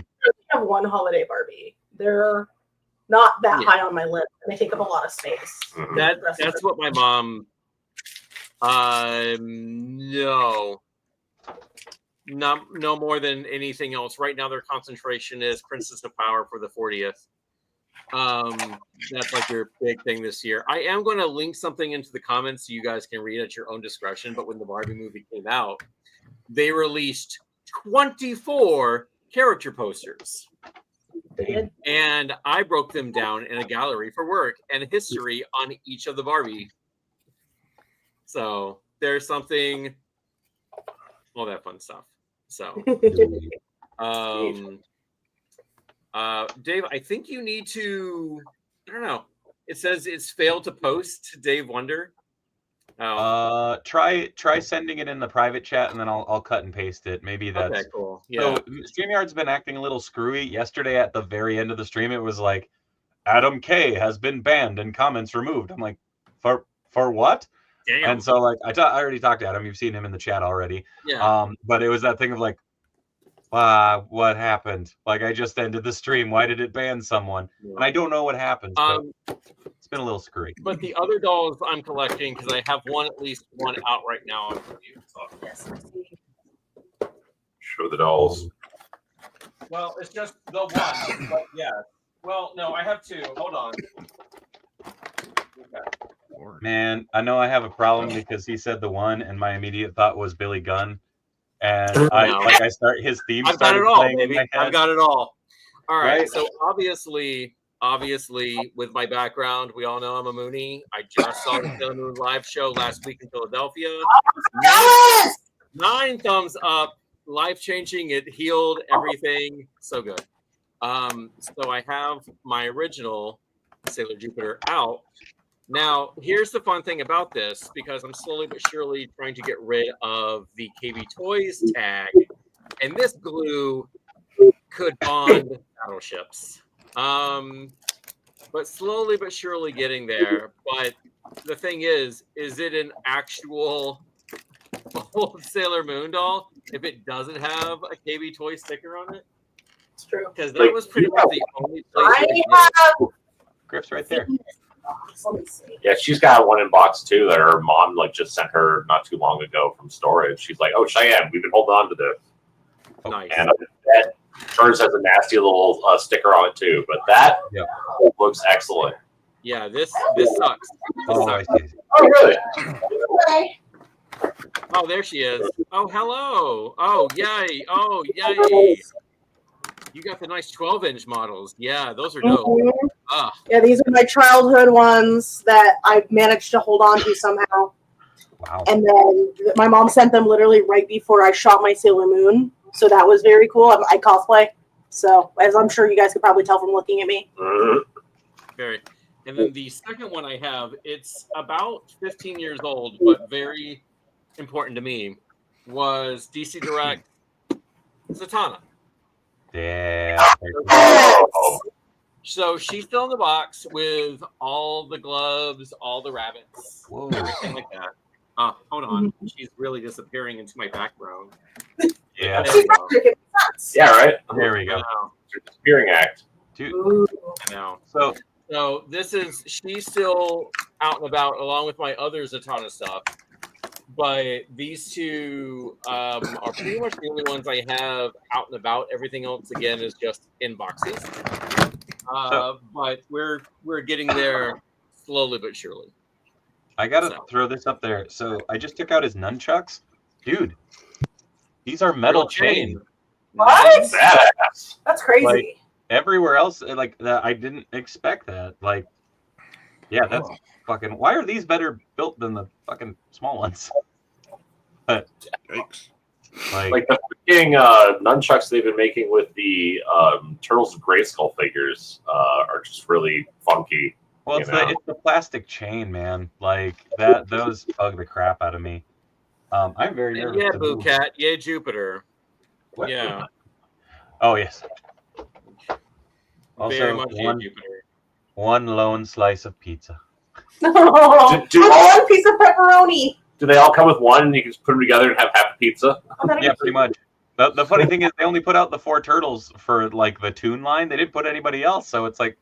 have one holiday Barbie. They're not that Yeah. high on my list, and they take up a lot of space. That's what my mom. No more than anything else. Right now, their concentration is Princess of Power for the 40th. That's like your big thing this year. I am going to link something into the comments so you guys can read at your own discretion. But when the Barbie movie came out, they released 24 character posters. And I broke them down in a gallery for work and history on each of the Barbie. So there's something, all that fun stuff. So, Dave, I think you need to, I don't know. It says it's failed to post, Dave Wonder. Oh. Try sending it in the private chat, and then I'll cut and paste it. Maybe that's Okay, cool. Yeah. So StreamYard's been acting a little screwy. Yesterday at the very end of the stream, it was like, Adam K has been banned and comments removed. I'm like, for what? Damn. And so like I already talked to Adam. You've seen him in the chat already. Yeah. But it was that thing of like, what happened? Like I just ended the stream. Why did it ban someone? And I don't know what happened. But it's been a little screwy. But the other dolls I'm collecting, because I have at least one out right now. Yes, I see. Show the dolls. Well, it's just the one, but yeah. Well, no, I have two. Hold on. Okay. Man, I know I have a problem because he said the one, and my immediate thought was Billy Gunn, and his theme. I've got it all, baby. I've got it all. All right. Right? So obviously, with my background, we all know I'm a Moonie. I just saw the Sailor Moon live show last week in Philadelphia. Yes! 9 thumbs up. Life changing. It healed everything. So good. So I have my original Sailor Jupiter out. Now, here's the fun thing about this, because I'm slowly but surely trying to get rid of the KB Toys tag, and this glue could bond battleships. But slowly but surely getting there. But the thing is it an actual old Sailor Moon doll if it doesn't have a KB Toy sticker on it? It's true. Because that was pretty much the only place. I have. Griff's right there. Let me see. Yeah, she's got one in box too that her mom like just sent her not too long ago from storage. She's like, "Oh, Cheyenne, we've been holding on to this." Nice. And that hers has a nasty little sticker on it too, but that looks excellent. Yeah, this sucks. Oh, I see. Oh, really? Okay. Oh, there she is. Oh, hello. Oh, yay. Oh, yay. You got the nice 12-inch models. Yeah, those are dope. Mhm. Ah, Yeah, these are my childhood ones that I've managed to hold on to somehow. Wow. And then my mom sent them literally right before I shot my Sailor Moon. So that was very cool. I cosplay. So, as I'm sure you guys could probably tell from looking at me. Mhm. very. And then the second one I have, it's about 15 years old, but very important to me, was DC Direct Zatanna. Yeah. Oh, So she's still in the box with all the gloves, all the rabbits, Whoa. everything like that. Hold on. She's really disappearing into my background. Yeah. There we go. yeah, right. There we I go. know. Disappearing act. Dude. Ooh. I know. So So she's still out and about along with my other Zatanna stuff. But these two are pretty much the only ones I have out and about. Everything else, again, is just in boxes. But we're getting there slowly but surely. I gotta So. throw this up there. So I just took out his nunchucks. Dude, these are metal Real chain. What? Badass. That's crazy. Like, everywhere else, like that, I didn't expect that. Like, yeah, that's fucking. Why are these better built than the fucking small ones? But Yikes. Like the freaking nunchucks they've been making with the Turtles of Grayskull figures are just really funky. well, it's the plastic chain, man. Like that, those bug the crap out of me. I'm very nervous. Yeah, to Boo move. Cat. Yeah, Jupiter. What? Yeah, Oh yes. very Also, much yeah, Jupiter. one lone slice of pizza. Oh, Do I all- want one piece of pepperoni. Do they all come with one and you can just put them together and have half a pizza? Yeah, pretty much. The funny thing is, they only put out the 4 turtles for like the Toon line. They didn't put anybody else, so it's like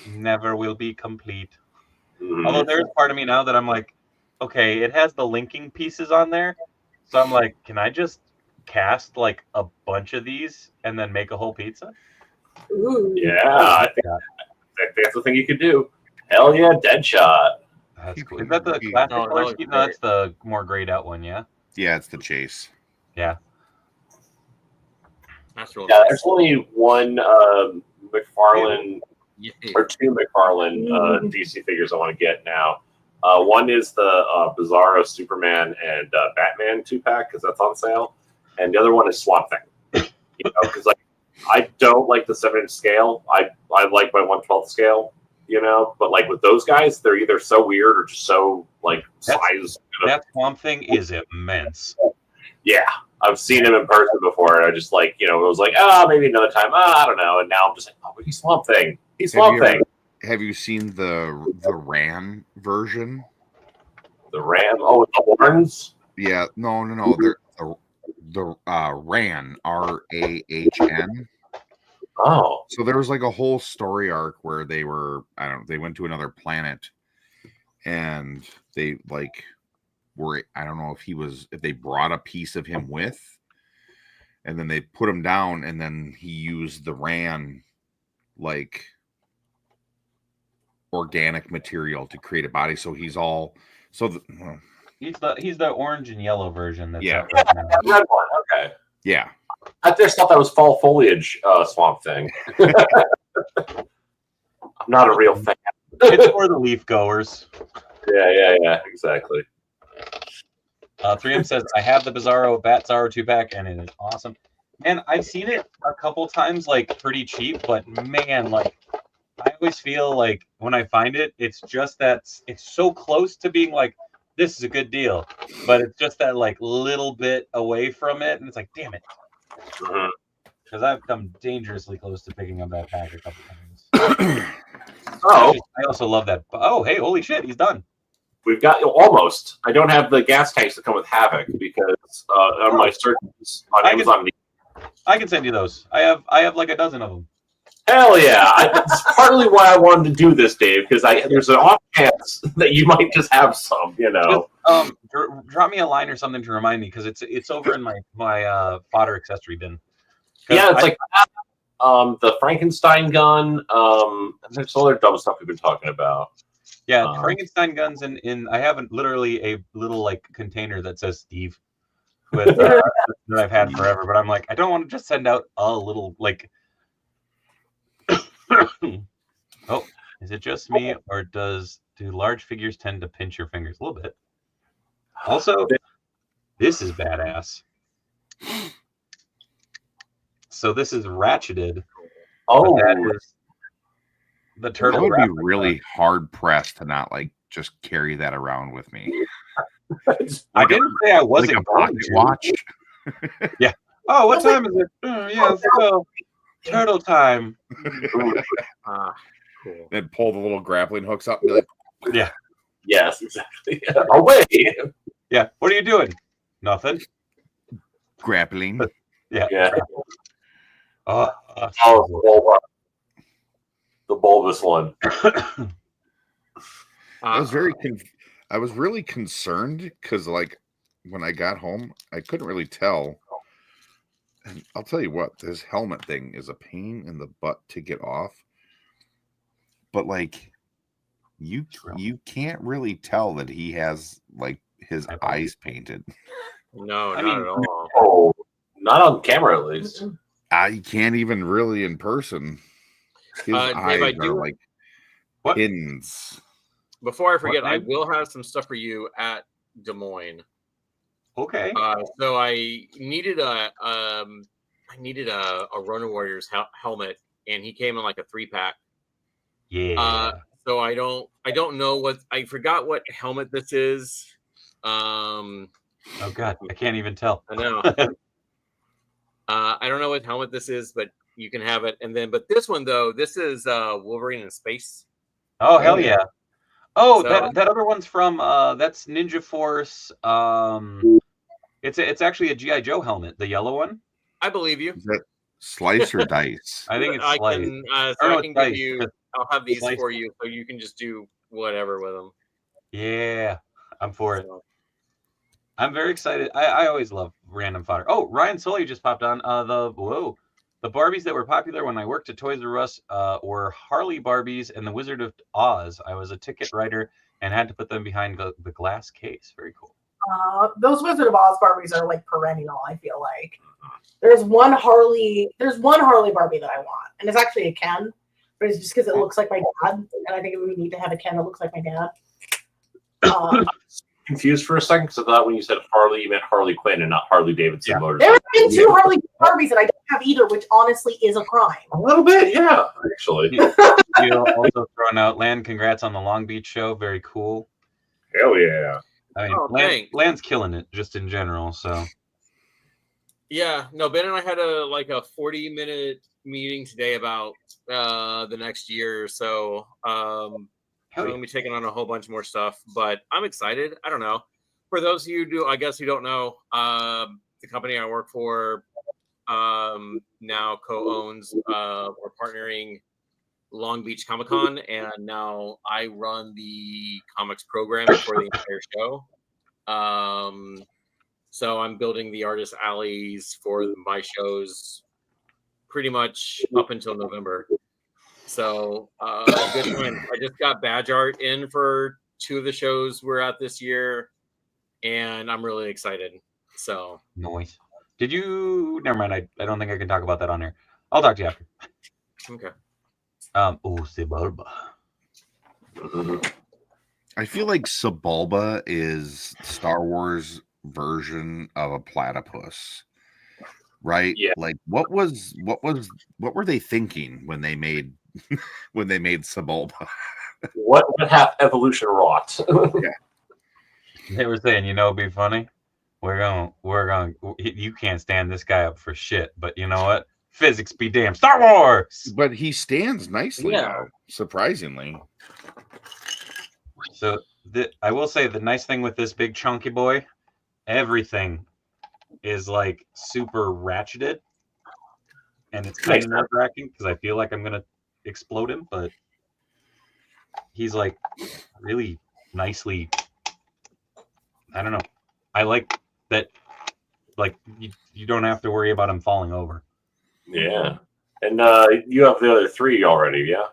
never will be complete. Mhm. Although there's part of me now that I'm like, okay, it has the linking pieces on there, so I'm like, can I just cast like a bunch of these and then make a whole pizza? Ooh. Yeah, I think that's the thing you could do. Hell yeah, Deadshot. That's cool. Is that the classic Oh, color that scheme? was No, that's the more grayed out one. Yeah. Yeah, it's the chase. Yeah. That's really Yeah, nice. there's only one McFarlane Yeah. or two McFarlane DC figures I want to get now. One is the Bizarro Superman and Batman 2-pack because that's on sale, and the other one is Swamp Thing. You know, because like I don't like the 7-inch scale. I like my 1/12 scale. You know, but like with those guys, they're either so weird or just so like size. That Swamp Thing is immense. Yeah, I've seen him in person before, and I just like it was like maybe another time. I don't know. And now I'm just like, oh, he's Swamp Thing. He's Swamp Thing. Have you seen the Ran version? The Ram. Oh, with the horns. Yeah, no. They're the Ran, RAHN. Oh, So there was like a whole story arc where they went to another planet, and they I don't know if they brought a piece of him with, and then they put him down, and then he used the Ran like organic material to create a body. So he's all He's the orange and yellow version. That's Yeah. out right now. that red one. Okay. yeah. I just thought that was fall foliage Swamp Thing. I'm not a real fan. It's for the leaf goers. Yeah, exactly. 3M says, I have the Bizarro Bat Zaro 2-pack, and it is awesome. And I've seen it a couple times, like pretty cheap, but man, like I always feel like when I find it, it's just that it's so close to being like, this is a good deal, but it's just that like little bit away from it, and it's like, damn it, because I've come dangerously close to picking up that pack a couple times. Oh, I also love that. Oh, hey, holy shit, he's done. we've got almost. I don't have the gas tanks that come with Havoc because on my searches on Amazon. I can send you those. I have like a dozen of them. Hell yeah! That's partly why I wanted to do this, Dave, because there's an off chance that you might just have some, you know. Just, drop me a line or something to remind me, because it's over in my fodder accessory bin. Yeah, it's like the Frankenstein gun. There's some other dumb stuff we've been talking about. Yeah, Frankenstein guns, and I have literally a little like container that says Steve with that I've had forever. But I'm like, I don't want to just send out a little like. Oh, is it just me, or do large figures tend to pinch your fingers a little bit? Also, this is badass. So this is ratcheted. Oh, that is the turtle. I would be really hard pressed to not like just carry that around with me. I didn't say I wasn't like a pocket watch. Yeah. Oh, what time is it? Yeah, so turtle time. Cool. Then pull the little grappling hooks up and be like, Yeah. yes, exactly. Away. Yeah. What are you doing? Nothing. grappling. Yeah. Yeah. Oh, the bulbous one. I was I was really concerned because, like, when I got home, I couldn't really tell. And I'll tell you what, this helmet thing is a pain in the butt to get off. But like, you can't really tell that he has like his eyes painted. No, not at all. Oh, not on camera at least. I can't even really in person. His Dave, eyes I are do- like What? pins. Before I forget, I name? will have some stuff for you at Des Moines. okay. So I needed a Ronin Warriors helmet, and he came in like a 3-pack. Yeah. So I don't know what, I forgot what helmet this is. Oh God, I can't even tell. I know. I don't know what helmet this is, but you can have it. And then, but this one though, this is Wolverine in space. Oh hell yeah! Oh, So- that other one's from that's Ninja Force. It's actually a GI Joe helmet, the yellow one. I believe you. Is that slice or dice? I think it's I slice. can, Or so no, I it's can dice. give you. I'll have these Slice. for you, so you can just do whatever with them. Yeah, I'm for it. So, I'm very excited. I always love random fodder. Oh, Ryan Sully just popped on. The Barbies that were popular when I worked at Toys R Us were Harley Barbies and the Wizard of Oz. I was a ticket writer and had to put them behind the glass case. Very cool. Those Wizard of Oz Barbies are like perennial. I feel like there's one Harley Barbie that I want, and it's actually a Ken, but it's just because it looks like my dad, and I think we need to have a Ken that looks like my dad. Confused for a second because I thought when you said Harley, you meant Harley Quinn and not Harley Davidson Yeah. Motors. There have been 2 Harley Barbies, and I don't have either, which honestly is a crime. A little bit, yeah, actually. You know, also throwing out Land. Congrats on the Long Beach show. Very cool. Hell yeah. I mean, Oh, thanks. Land's killing it just in general. So yeah, no, Ben and I had a 40-minute meeting today about the next year or so. hell I'm yeah. gonna be taking on a whole bunch more stuff, but I'm excited. I don't know. For those of you who don't know, the company I work for now co-owns or partnering Long Beach Comic Con, and now I run the comics program for the entire show. So I'm building the artist alleys for my shows pretty much up until November. So good time. I just got badge art in for 2 of the shows we're at this year, and I'm really excited. So Noise. Did you? Never mind. I don't think I can talk about that on here. I'll talk to you after. okay. Sebulba. I feel like Sebulba is Star Wars version of a platypus. right? Yeah. Like what were they thinking when they made Sebulba? What hath evolution wrought? They were saying, it'd be funny. We're going. You can't stand this guy up for shit. But you know what? Physics be damned. Star Wars. But he stands nicely, though, surprisingly. So I will say the nice thing with this big chunky boy, everything is like super ratcheted, and it's kind of nerve-wracking because I feel like I'm gonna explode him, but he's like really nicely. I don't know. I like that. Like you don't have to worry about him falling over. Yeah, and you have the other 3 already, yeah.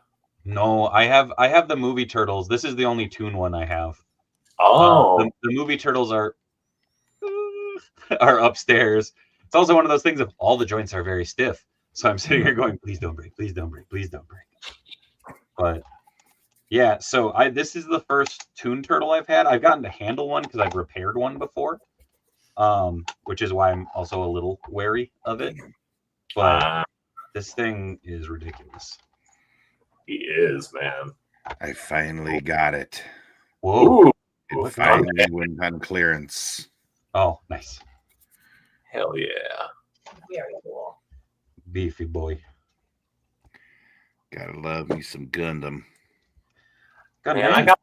No, I have the movie turtles. This is the only Toon one I have. Oh, the movie turtles are upstairs. It's also one of those things of all the joints are very stiff. So I'm sitting here going, please don't break, please don't break, please don't break. But yeah, so this is the first Toon turtle I've had. I've gotten to handle one because I've repaired one before, which is why I'm also a little wary of it. But this thing is ridiculous. he is, man. I finally got it. Whoa! Ooh, It finally went on clearance. Oh, nice, hell yeah! Very cool. beefy boy. Gotta love me some Gundam. Man, I got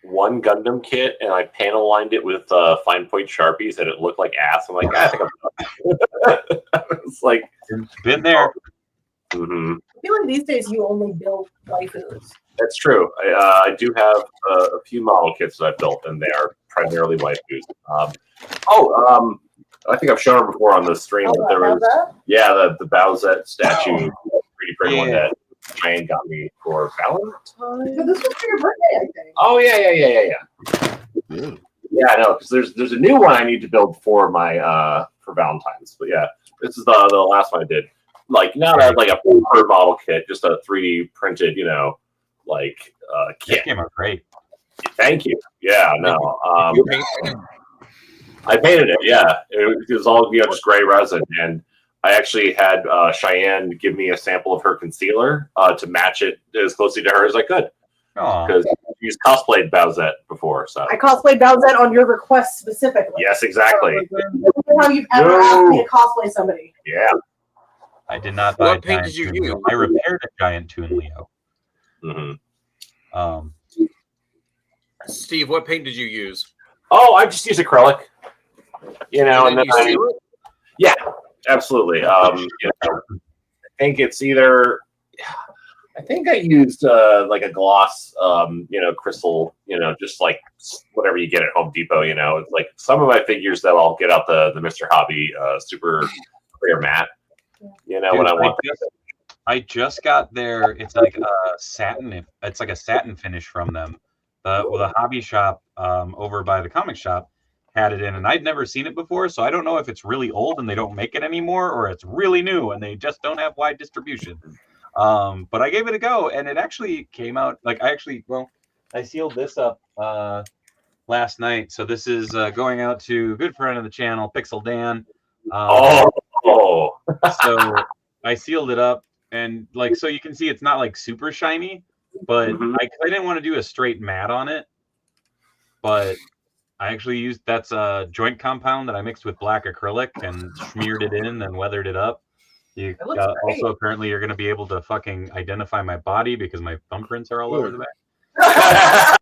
one Gundam kit and I panel lined it with fine point Sharpies and it looked like ass. I'm like, I think it's like Been there. mhm. I feel like these days you only build waifus. That's true. I do have a few model kits that I've built, and they are primarily waifus. I think I've shown her before on the stream. But there was, the Bowsette statue, 3D printed one that Jane got me for Valentine's. So this was for your birthday, I think. Oh yeah. Ew. Yeah, I know, because there's a new one I need to build for my for Valentine's. But yeah, this is the last one I did. Like not like a full model kit, just a 3D printed, kit. This game are great. Thank you. Yeah, no. I painted it. Yeah, it was all just gray resin, and I actually had Cheyenne give me a sample of her concealer to match it as closely to her as I could. Because she's cosplayed Bowsette before, so I cosplayed Bowsette on your request specifically. yes, exactly. How you've ever asked me to cosplay somebody? Yeah. I did not buy What paint Giant did you Toon use? Leo. I repaired a Giant Toon Leo. Mm-hmm. Steve, what paint did you use? Oh, I just use acrylic. And then you seal it? yeah, absolutely. I think it's either. I think I used like a gloss, crystal, just like whatever you get at Home Depot. It's like some of my figures that I'll get out the Mr. Hobby super clear matte. Dude, when I want. I just got there. It's like a satin. It's like a satin finish from them. The hobby shop over by the comic shop had it in, and I'd never seen it before, so I don't know if it's really old and they don't make it anymore, or it's really new and they just don't have wide distribution. But I gave it a go, and it actually came out like I sealed this up last night. So this is going out to a good friend of the channel, Pixel Dan. So I sealed it up, and so you can see it's not like super shiny, but I didn't want to do a straight matte on it. But I actually used that's a joint compound that I mixed with black acrylic and smeared it in and weathered it up. Also, apparently, you're going to be able to fucking identify my body because my thumbprints are all over the back.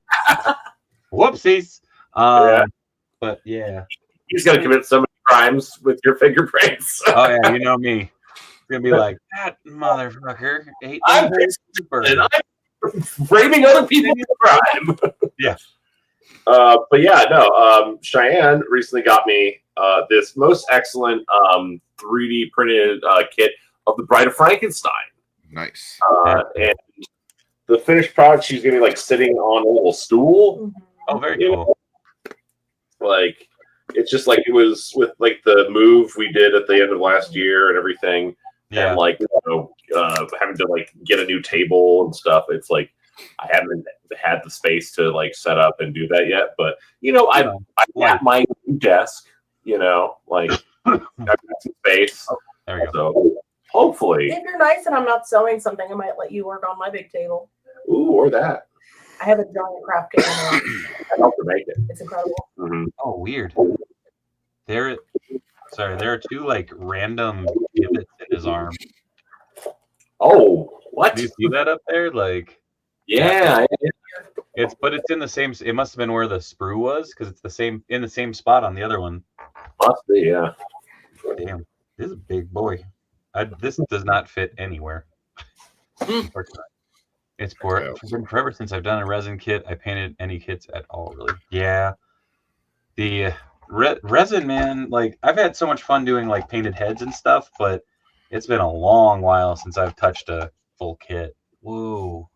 Whoopsies. But yeah. He's going to commit so many crimes with your fingerprints. Oh, yeah, you know me. It's going to be like, that motherfucker ate I'm framing other people for crime. Yeah. But yeah, no. Cheyenne recently got me this most excellent 3D printed kit of the Bride of Frankenstein. Nice. And the finished product, she's gonna be sitting on a little stool. Oh, very cool. It's just like it was with the move we did at the end of last year and everything. Yeah. And having to get a new table and stuff. It's like I haven't had the space to set up and do that yet. But I got my new desk. I've got some space. There we go. So hopefully, If you're nice and I'm not sewing something, I might let you work on my big table. ooh, or that. I have a giant craft table now. I helped her make it. It's incredible. Mm-hmm. Oh, weird. There are two like random divots in his arm. Oh, what? Do you see that up there? Like, Yeah. it's in the same. It must have been where the sprue was because it's in the same spot on the other one. Must be, yeah. Damn, this is a big boy. This does not fit anywhere. It's been forever since I've done a resin kit. I painted any kits at all, really. Yeah, the resin, man. Like, I've had so much fun doing like painted heads and stuff, but it's been a long while since I've touched a full kit. Whoa.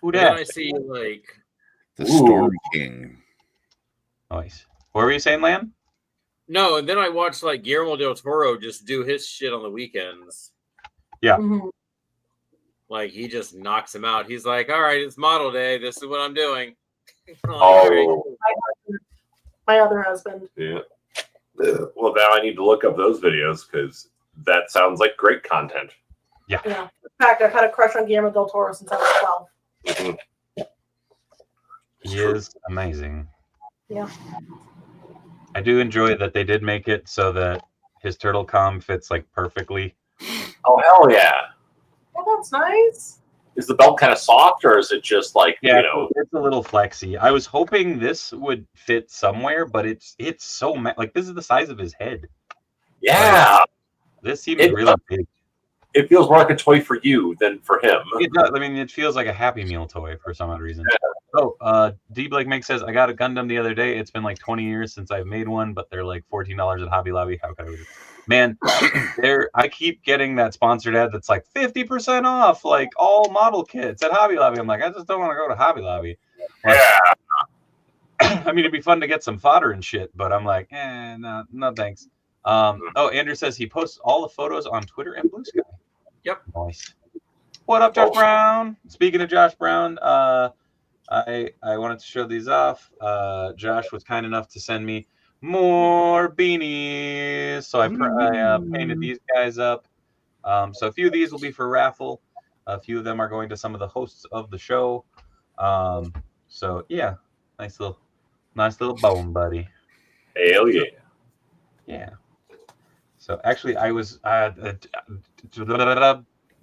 Who Then dat? I see like The Storm King. Nice. What were you saying, Lamb? no, and then I watched like Guillermo del Toro just do his shit on the weekends. Yeah. Mhm. Like he just knocks him out. He's like, "All right, it's model day. This is what I'm doing." I'm like, "All right." Oh, My other husband. yeah. Well, now I need to look up those videos because that sounds like great content. Yeah. In fact, I've had a crush on Guillermo del Toro since I was 12. Mm-hmm. He is amazing. Yeah. I do enjoy that they did make it so that his turtle com fits like perfectly. Oh, hell yeah. Oh, that's nice. Is the belt kind of soft or is it just like, Yeah, you know? it's a little flexy. I was hoping this would fit somewhere, but it's so like this is the size of his head. Yeah. This seems really big. It feels more like a toy for you than for him. It does. I mean, it feels like a Happy Meal toy for some odd reason. Oh, D Blake Make says I got a Gundam the other day. It's been like 20 years since I've made one, but they're like $14 at Hobby Lobby. How could I? Man, I keep getting that sponsored ad that's like 50% off, like all model kits at Hobby Lobby. I'm like, I just don't want to go to Hobby Lobby. Like, Yeah. I mean, it'd be fun to get some fodder and shit, but I'm like, no thanks. Oh, Andrew says he posts all the photos on Twitter and Blue Sky. Yep. Nice. What up, Josh Brown? Speaking of Josh Brown, I wanted to show these off. Josh was kind enough to send me more beanies, so I painted these guys up. So a few of these will be for raffle. A few of them are going to some of the hosts of the show. So yeah, nice little bone buddy. Hell yeah. Yeah. So actually, I was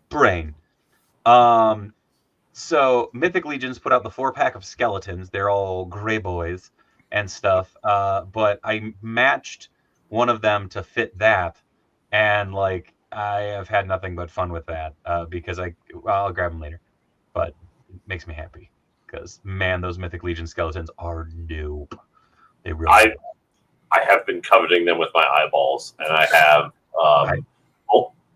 brain. So Mythic Legions put out the 4-pack of skeletons. They're all gray boys and stuff. But I matched one of them to fit that, and like I have had nothing but fun with that because I'll grab them later. But it makes me happy because man, those Mythic Legion skeletons are dope. They really. I have been coveting them with my eyeballs, and I have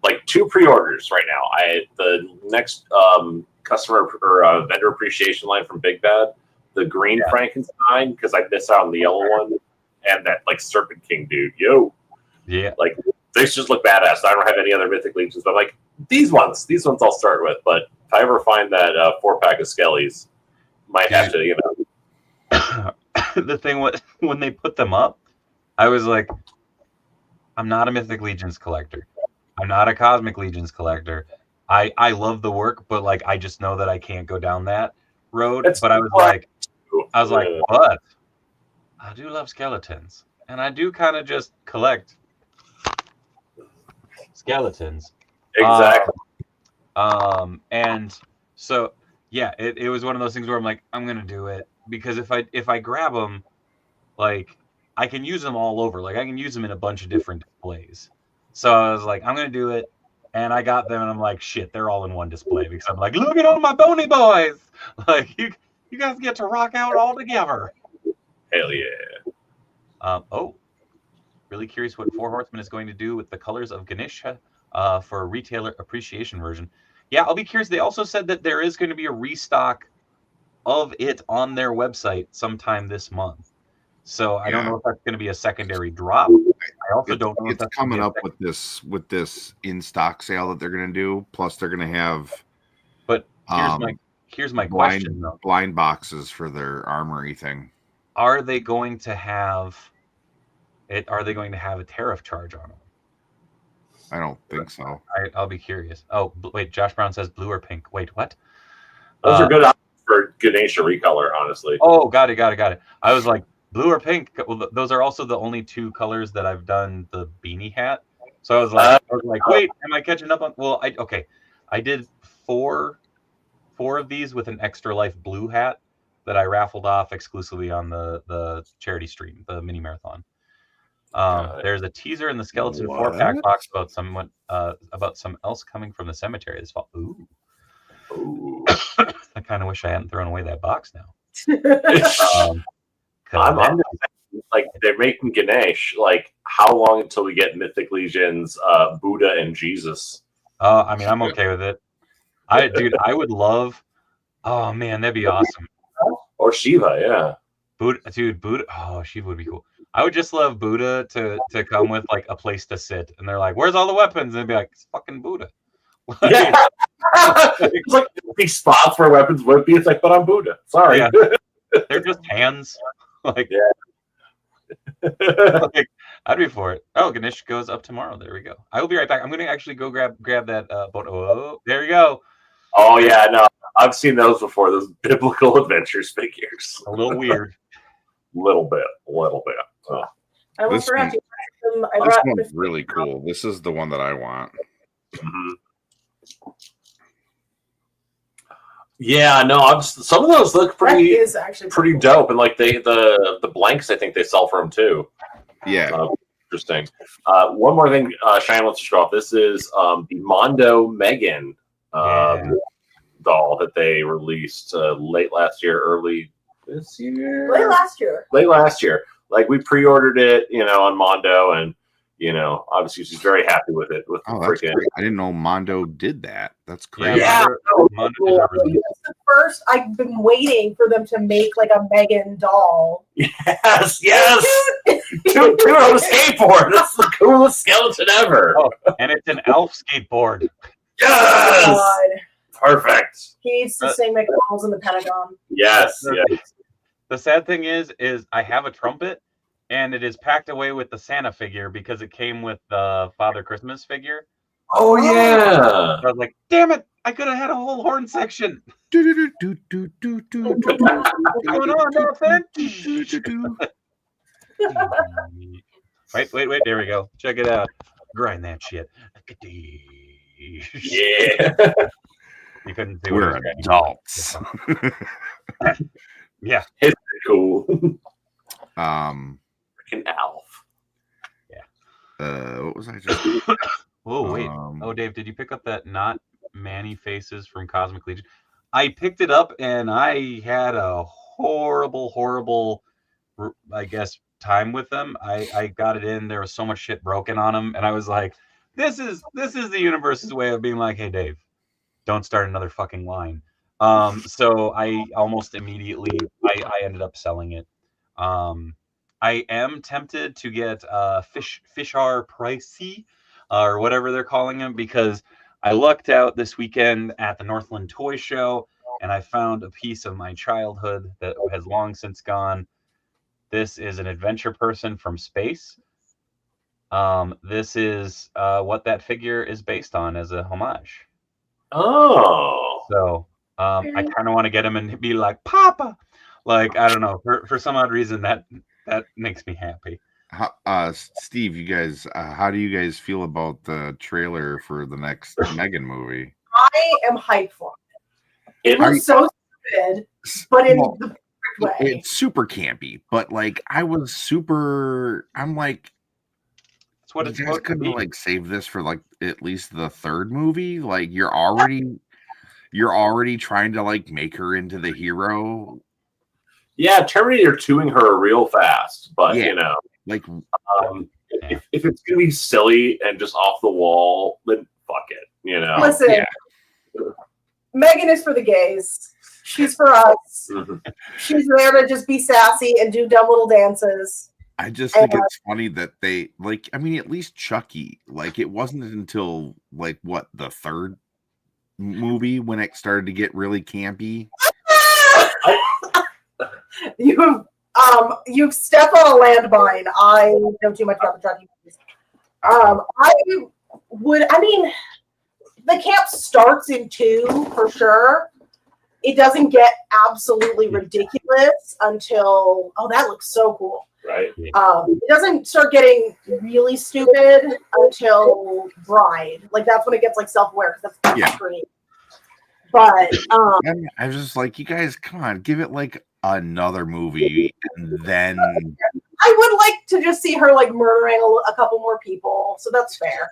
like 2 pre-orders right now. The next customer or vendor appreciation line from Big Bad, the green Frankenstein, because I missed out on the yellow one, and that like Serpent King dude. Yeah, like they just look badass. I don't have any other Mythic Legions, but like these ones I'll start with. But if I ever find that 4-pack of Skellies, might have to, The thing when they put them up, I was like, I'm not a Mythic Legions collector. I'm not a Cosmic Legions collector. I love the work, but like I just know that I can't go down that road. But I was like, but I do love skeletons, and I do kind of just collect skeletons. Exactly. And so yeah, it was one of those things where I'm like, I'm gonna do it because if I grab them, like I can use them all over. Like I can use them in a bunch of different displays. So I was like, I'm gonna do it, and I got them, and I'm like, shit, they're all in one display because I'm like, look at all my bony boys. Like you guys get to rock out all together. Hell yeah. Really curious what Four Horsemen is going to do with the colors of Ganesha for a retailer appreciation version. Yeah, I'll be curious. They also said that there is going to be a restock of it on their website sometime this month. So I don't know if that's going to be a secondary drop. I also don't know if it's that's coming up with this in stock sale that they're going to do. Plus, they're going to have. But here's my question though. Blind boxes for their armory thing. Are they going to have it? Are they going to have a tariff charge on them? I don't think so. I'll be curious. Oh, wait, Josh Brown says blue or pink. Wait, what? Those are good options for Ganesha recolor, honestly. Oh, got it. I was like, blue or pink? Well, those are also the only two colors that I've done the beanie hat. So I was like, wait, am I catching up on? Well, I did four of these with an Extra Life blue hat that I raffled off exclusively on the charity stream, the mini marathon. There's a teaser in the skeleton 4-pack box about some else coming from the cemetery this fall. Ooh. I kind of wish I hadn't thrown away that box now. I'm like, they're making Ganesh. Like, how long until we get Mythic Legion's Buddha and Jesus? I mean, I'm okay with it. I would love. Oh man, that'd be awesome. Or Shiva, yeah. Buddha. Oh, Shiva would be cool. I would just love Buddha to come with like a place to sit, and they're like, "Where's all the weapons?" And they'd be like, "It's fucking Buddha." Yeah. It's like these spots where weapons would be. It's like, but I'm Buddha. Sorry. Yeah. They're just hands. Like, yeah. Like, I'd be for it. Oh, Ganesh goes up tomorrow. There we go. I will be right back. I'm going to actually go grab that boat. Oh, there we go. Oh yeah, no, I've seen those before. Those biblical adventures figures. A little weird. little bit. Oh. I almost This forgot to them. I This brought one's really cool. This is the one that I want. Mm-hmm. Yeah, no, some of those look that is actually pretty cool. dope, and like the blanks, I think they sell for them too. Yeah. Interesting. One more thing, Shine wants to show off. This is the Mondo Megan doll that they released late last year, early this year. Late last year. Like, we pre-ordered it, on Mondo, and obviously she's very happy with it. With Oh, the that's freaking. great. I didn't know Mondo did that. That's crazy. Yeah. Mondo did a really- It's the first. I've been waiting for them to make like a Megan doll. Yes. Two on a skateboard. That's the coolest skeleton ever. Oh, and it's an elf skateboard. Yes. God. Perfect. He needs to sing McDonald's in the Pentagon. Yes. The sad thing is I have a trumpet, and it is packed away with the Santa figure because it came with the Father Christmas figure. Oh yeah. So I was like, damn it! I could have had a whole horn section. What's going on, nothing? Wait. There we go. Check it out. Grind that shit. Yeah. You couldn't see We're what I was adults. Yeah. It's cool. Freaking Alf. What was I just? Oh wait. Oh, Dave, did you pick up that not Manny Faces from Cosmic Legion? I picked it up and I had a horrible, I guess, time with them. I got it in. There was so much shit broken on them, and I was like, this is the universe's way of being like, hey, Dave, don't start another fucking line. So I almost immediately I ended up selling it. I am tempted to get fish are pricey, or whatever they're calling them, because I lucked out this weekend at the Northland Toy Show and I found a piece of my childhood that has long since gone. This is an adventure person from space. This is what that figure is based on as a homage. Oh. So I kind of want to get him and be like, Papa. Like, I don't know, for some odd reason that makes me happy. Steve, you guys, how do you guys feel about the trailer for the next Megan movie? I am hyped for it. It looks so stupid, but in the perfect way. It's super campy, but like I'm like, That's what you it's guys supposed to couldn't be. like save this for like at least the third movie. Like you're already trying to like make her into the hero. Yeah, Terminator 2ing her real fast, but Yeah. Like if it's gonna be silly and just off the wall, then fuck it. Listen, yeah. Megan is for the gays. She's for us. She's there to just be sassy and do dumb little dances. I just think it's funny that they like. I mean, at least Chucky. Like, it wasn't until like what the third movie when it started to get really campy. You've stepped on a landmine. I know too much about the Chucky movies. the camp starts in 2 for sure. It doesn't get absolutely ridiculous until that looks so cool. Right. It doesn't start getting really stupid until Bride. Like that's when it gets like self-aware because that's the screen. But I was just like, you guys, come on, give it like another movie, and then I would like to just see her like murdering a couple more people, so that's fair.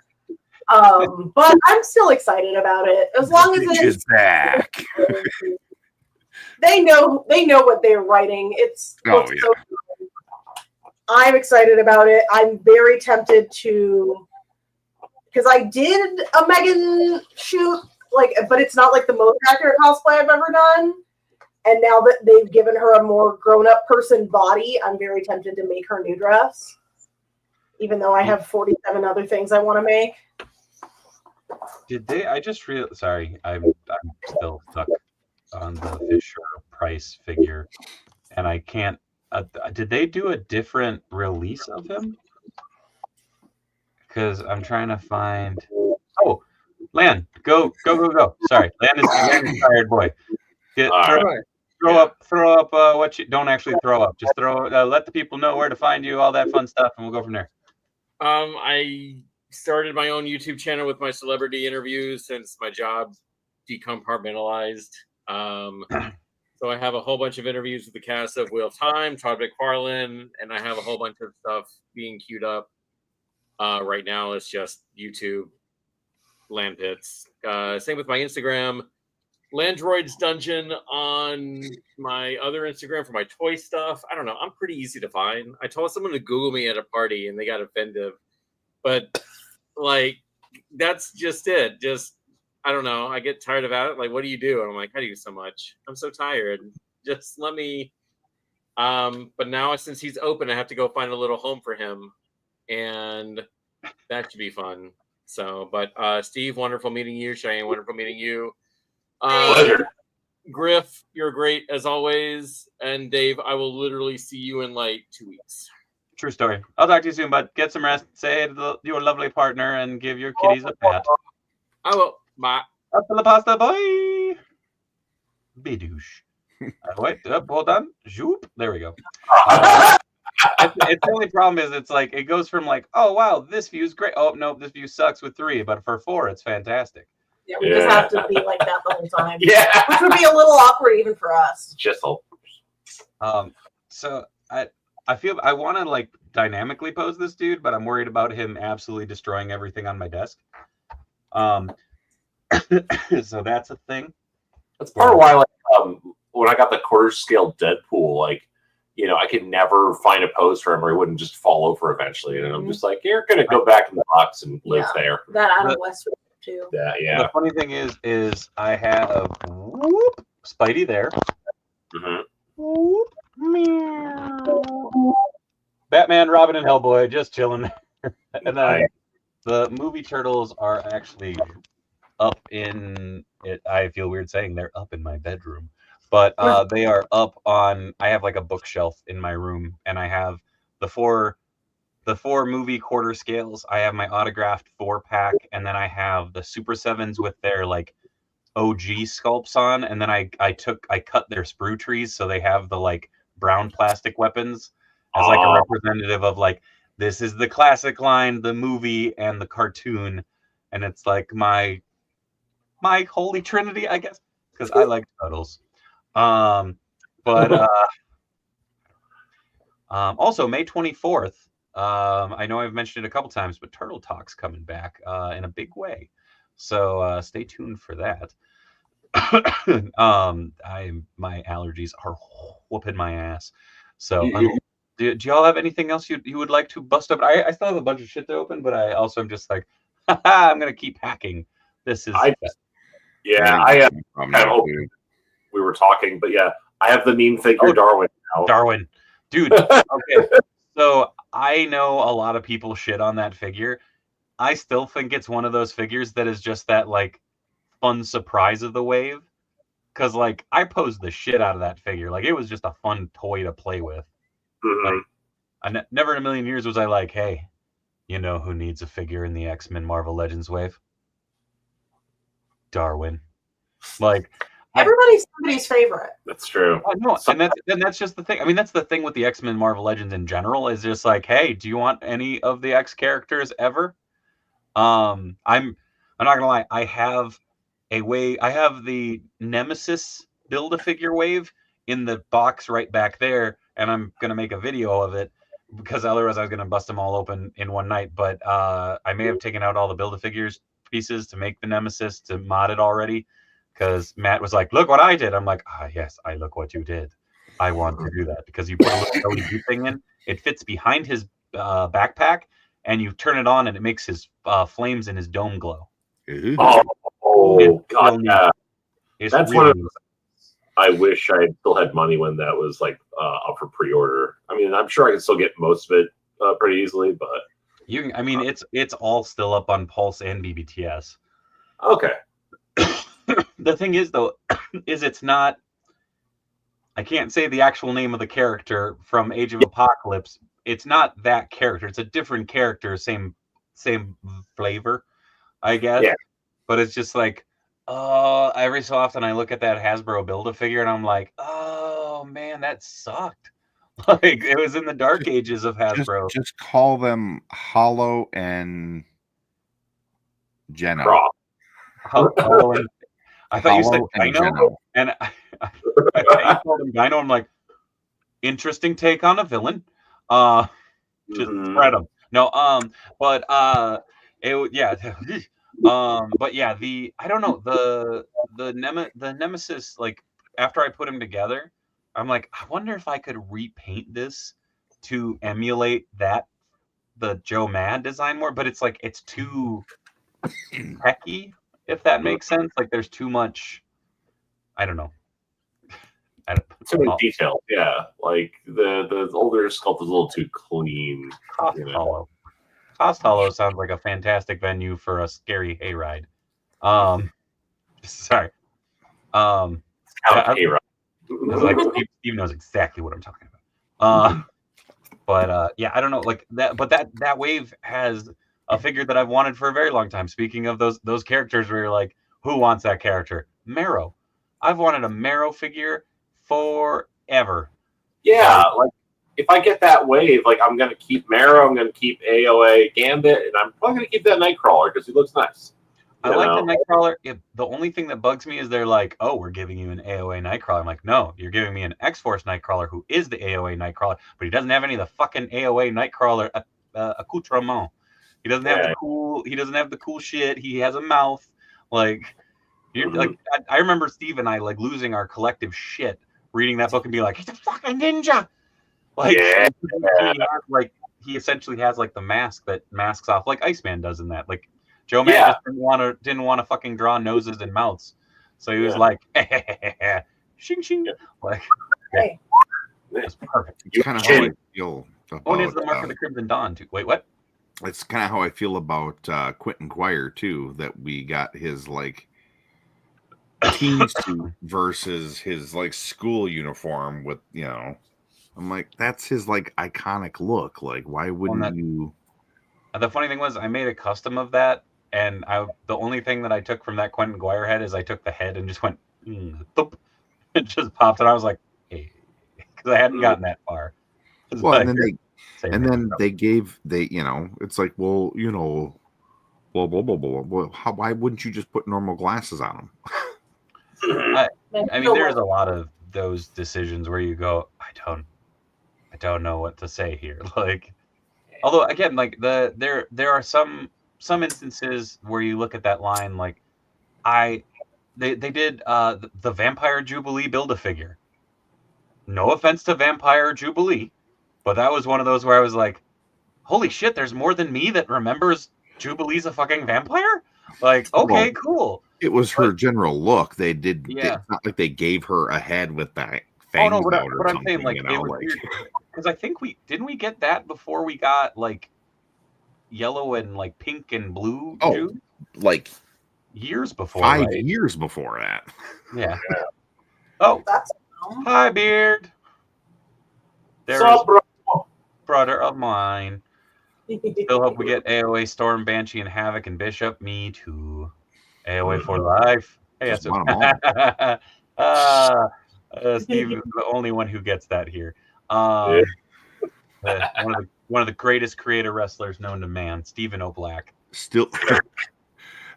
But I'm still excited about it as long as it's back. They know what they're writing. It's so good. I'm excited about it. I'm very tempted to, because I did a Megan shoot, but it's not like the most accurate cosplay I've ever done. And now that they've given her a more grown-up person body, I'm very tempted to make her new dress, even though I have 47 other things I want to make. Did they? I just realized. Sorry, I'm still stuck on the Fisher Price figure, and I can't. Did they do a different release of him? Because I'm trying to find. Oh, Lan, go! Sorry, Lan is tired boy. Throw up. What you don't actually throw up. Just throw. Let the people know where to find you. All that fun stuff, and we'll go from there. I started my own YouTube channel with my celebrity interviews since my job decompartmentalized. So I have a whole bunch of interviews with the cast of Wheel of Time, Todd McFarlane, and I have a whole bunch of stuff being queued up. Right now it's just YouTube, Land Pits. Same with my Instagram, Landroid's Dungeon on my other Instagram for my toy stuff. I don't know. I'm pretty easy to find. I told someone to Google me at a party and they got offended. But like, that's just it. I don't know. I get tired about it. Like, what do you do? And I'm like, I do so much. I'm so tired. Just let me. But now since he's open, I have to go find a little home for him, and that should be fun. So, but Steve, wonderful meeting you. Cheyenne, wonderful meeting you. Pleasure. Griff, you're great as always. And Dave, I will literally see you in like 2 weeks. True story. I'll talk to you soon, but get some rest. Say to your lovely partner and give your kitties a pat. I will. Bye. Up to the pasta, boy. Bidoosh. Wait, hold on. Zoop. There we go. It's the only problem is it's like it goes from like, oh wow, this view's great. Oh no, this view sucks with 3, but for 4, it's fantastic. Yeah, we just have to be like that the whole time. Yeah, which would be a little awkward even for us. Just a. So I feel I want to like dynamically pose this dude, but I'm worried about him absolutely destroying everything on my desk. So that's a thing. That's part of why, like, when I got the quarter scale Deadpool, like, you know, I could never find a pose for him or he wouldn't just fall over eventually. And I'm just like, you're gonna go back in the box and live there. That out of Westwood too. Yeah. The funny thing is I have Spidey there. Batman, Robin, and Hellboy just chilling. And then the movie turtles are actually up in it. I feel weird saying they're up in my bedroom, but they are up on. I have like a bookshelf in my room, and I have the four movie quarter scales. I have my autographed 4-pack, and then I have the Super 7s with their like OG sculpts on, and then I cut their sprue trees so they have the like brown plastic weapons as like a representative of like this is the classic line, the movie, and the cartoon, and it's like my holy trinity, I guess, because I like turtles. Also May 24th. I know I've mentioned it a couple times, but Turtle Talk's coming back in a big way. So stay tuned for that. My allergies are whooping my ass. So do y'all have anything else you would like to bust up? I still have a bunch of shit to open, but I also am just like, I'm gonna keep hacking. This is I kind of hope we were talking, but yeah, I have the meme figure Darwin now. Darwin, dude. Okay, so I know a lot of people shit on that figure. I still think it's one of those figures that is just that like fun surprise of the wave, because like I posed the shit out of that figure. Like it was just a fun toy to play with. Like, never in a million years was I like, hey, You know who needs a figure in the X-Men Marvel Legends wave? Darwin. Like, Everybody's somebody's favorite. That's true. I know, and that's just the thing. I mean, that's the thing with the X-Men Marvel Legends in general is just like, hey, do you want any of the X characters ever? I'm not gonna lie, I have the Nemesis Build-A-Figure wave in the box right back there, and I'm gonna make a video of it because otherwise I was gonna bust them all open in one night. But I may have taken out all the Build-A-Figures pieces to make the Nemesis to mod it already because Matt was like, "Look what I did." I'm like, "Ah, yes, I look what you did. I want to do that because you put a little LED thing in. It fits behind his backpack, and you turn it on, and it makes his flames in his dome glow." Ooh. Oh God, yeah. It's That's really one of I wish I still had money when that was like up for pre-order. I mean, I'm sure I can still get most of it pretty easily, but you can, I mean, it's all still up on Pulse and BBTS. okay. The thing is, though, is it's not. I can't say the actual name of the character from Age of Apocalypse. It's not that character. It's a different character, same flavor, I guess. Yeah. But it's just like, every so often I look at that Hasbro Build-A-Figure and I'm like, oh man, that sucked. Like it was in the dark ages of Hasbro. Just call them Hollow and Geno. Raw. Hollow and, I thought you said Hollow and Dino, Geno. and I thought you called him Dino. I'm like, interesting take on a villain. Just spread them. No, but but yeah, I don't know, the Nemesis, like after I put him together, I'm like, I wonder if I could repaint this to emulate the Joe Mad design more, but it's like it's too techy, if that makes sense. Like there's too much, I don't know. Too many details, yeah. Like the older sculpt is a little too clean. Cost Hollow. Cost Hollow sounds like a fantastic venue for a scary hayride. Sorry. Hayride. Like Steve knows exactly what I'm talking about. But yeah, I don't know, like that. But that wave has a figure that I've wanted for a very long time. Speaking of those characters, where you're like, who wants that character? Marrow. I've wanted a Marrow figure forever. Yeah, like if I get that wave, like I'm gonna keep Marrow, I'm gonna keep AOA Gambit, and I'm probably gonna keep that Nightcrawler because he looks nice. I like the Nightcrawler. The only thing that bugs me is they're like, "Oh, we're giving you an AOA Nightcrawler." I'm like, "No, you're giving me an X-Force Nightcrawler who is the AOA Nightcrawler, but he doesn't have any of the fucking AOA Nightcrawler accoutrement. He doesn't have the cool shit. He has a mouth. Like, like I remember Steve and I like losing our collective shit reading that book and being like, "He's a fucking ninja." Like, he essentially has like the mask that masks off like Iceman does in that. Like, Joe Man just didn't want to fucking draw noses and mouths, so he was like, shing shing, like, Hey. It's perfect. It's kind of how I feel about. Oh, and it's the Mark of the Crimson Dawn too. Wait, what? It's kind of how I feel about Quentin Quire too. That we got his like teen suit versus his like school uniform with, you know. I'm like, that's his like iconic look. Like, why wouldn't you? The funny thing was, I made a custom of that, and the only thing that I took from that Quentin Quire head is I took the head and just went, boop. It just popped, and I was like, hey, because I hadn't gotten that far. Well, like, and then they you know, it's like, well, you know, blah blah blah blah. Well, why wouldn't you just put normal glasses on them? I mean, there's a lot of those decisions where you go, I don't know what to say here. Like, although again, like there are some instances where you look at that line, like they did the Vampire Jubilee Build-A-Figure. No offense to Vampire Jubilee, but that was one of those where I was like, holy shit, there's more than me that remembers Jubilee's a fucking vampire? Like, okay, cool. It was her general look. They did. Yeah. It's not like they gave her a head with that. Oh no, what I'm saying, like, it was weird because I think we get that before we got like yellow and like pink and blue. Oh, like years before. 5 years before that. Yeah. Oh, hi, Beard. There's Sup, bro? Brother of mine. Still hope we get AOA, Storm, Banshee, and Havoc and Bishop. Me too. AOA for life. Hey, Just that's want 'em Steve is the only one who gets that here. Yeah. One of the greatest creator wrestlers known to man, Stephen O'Black. Still,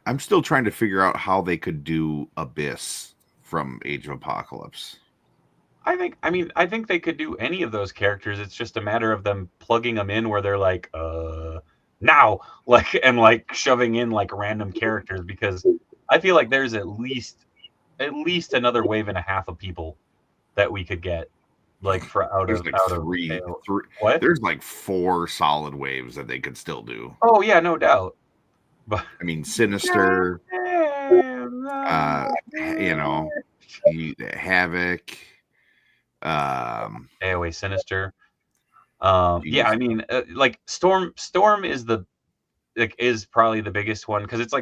I'm still trying to figure out how they could do Abyss from Age of Apocalypse. I think they could do any of those characters. It's just a matter of them plugging them in where they're like, now, and shoving in like random characters, because I feel like there's at least another wave and a half of people that we could get There's three. What? There's like 4 solid waves that they could still do. Oh yeah, no doubt. But I mean, Sinister, Havoc, AOA Sinister. Yeah, I mean, Storm is probably the biggest one, because it's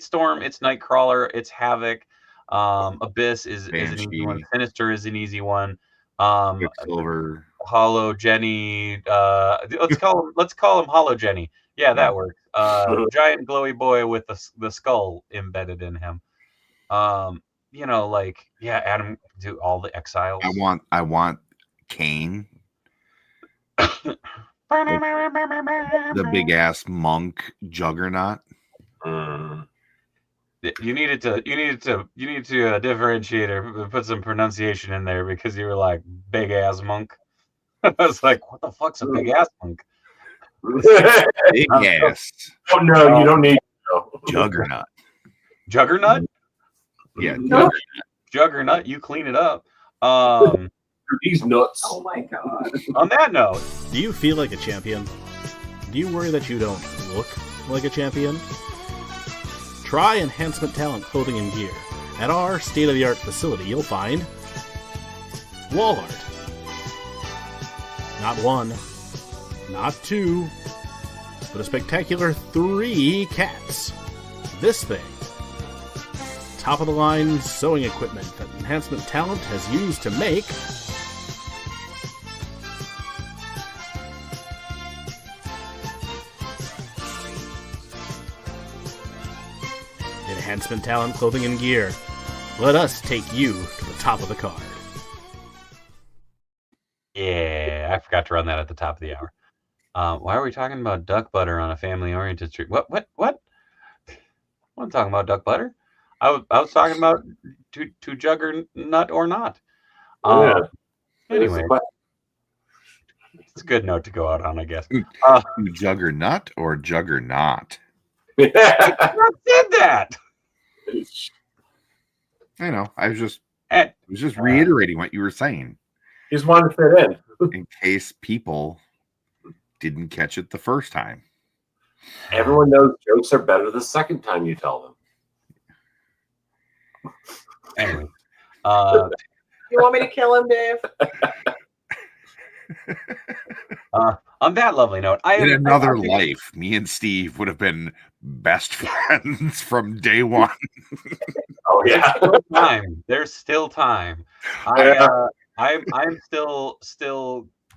Storm, it's Nightcrawler, it's Havoc. Abyss is an easy one. Sinister is an easy one. Quicksilver, Hollow Jenny. Let's call him Hollow Jenny. Yeah, that works. Giant glowy boy with the skull embedded in him. Adam, do all the exiles. I want Kane, the big ass monk juggernaut. You needed to differentiate or put some pronunciation in there, because you were like big ass monk. I was like, what the fuck's a big ass monk? Big ass. Oh no, you don't need Juggernaut. Juggernaut? Yeah, Juggernaut. You clean it up. These nuts. Oh my god. On that note, do you feel like a champion? Do you worry that you don't look like a champion? Try Enhancement Talent Clothing and Gear. At our state-of-the-art facility, you'll find wall art. Not 1, not 2, but a spectacular 3 cats. This thing. Top-of-the-line sewing equipment that Enhancement Talent has used to make Enhancement Talent Clothing and Gear. Let us take you to the top of the card. yeah, I forgot to run that at the top of the hour. Why are we talking about duck butter on a family-oriented street? What? I wasn't talking about duck butter. I was talking about to juggernaut or not. Anyway, it's a good note to go out on, I guess. Juggernaut or juggernaut? I said that. I know. I was just reiterating what you were saying. Just wanted to fit in case people didn't catch it the first time. Everyone knows jokes are better the second time you tell them. Anyway, You want me to kill him, Dave? on that lovely note, in another life, me and Steve would have been best friends from day one. Oh yeah, there's still time. I'm still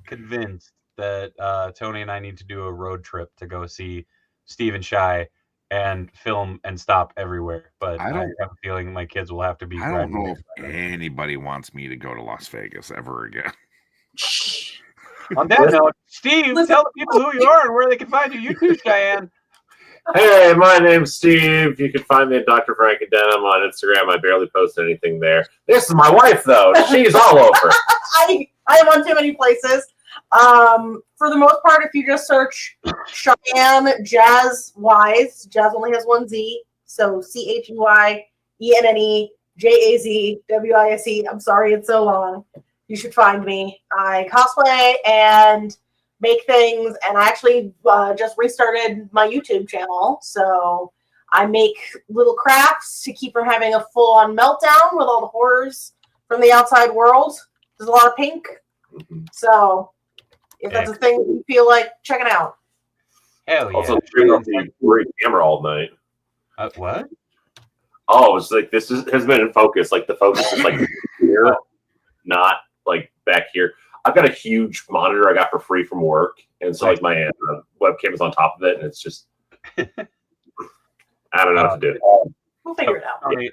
convinced that Tony and I need to do a road trip to go see Steve and Shy and film and stop everywhere. But I have a feeling my kids will have to be. I don't know if anybody wants me to go to Las Vegas ever again. On that note, Steve, tell the people who you are and where they can find you. You too, Cheyenne. Hey, my name's Steve. You can find me at Dr. Frank and Denim on Instagram. I barely post anything there. This is my wife, though. She's all over. I am on too many places. For the most part, if you just search Cheyenne Jazz Wise, Jazz only has 1 Z, so CHEYENNEJAZWISE. I'm sorry it's so long. You should find me. I cosplay and make things, and I actually just restarted my YouTube channel, so I make little crafts to keep from having a full-on meltdown with all the horrors from the outside world. There's a lot of pink, so if that's a thing that you feel like checking out. Hell yeah. Also, we're in camera all night. What? Oh, it's like this has been in focus. Like the focus is like here, not like back here. I've got a huge monitor I got for free from work, and so like my webcams on top of it, and it's just I don't know what to do. We'll figure it out. Tony,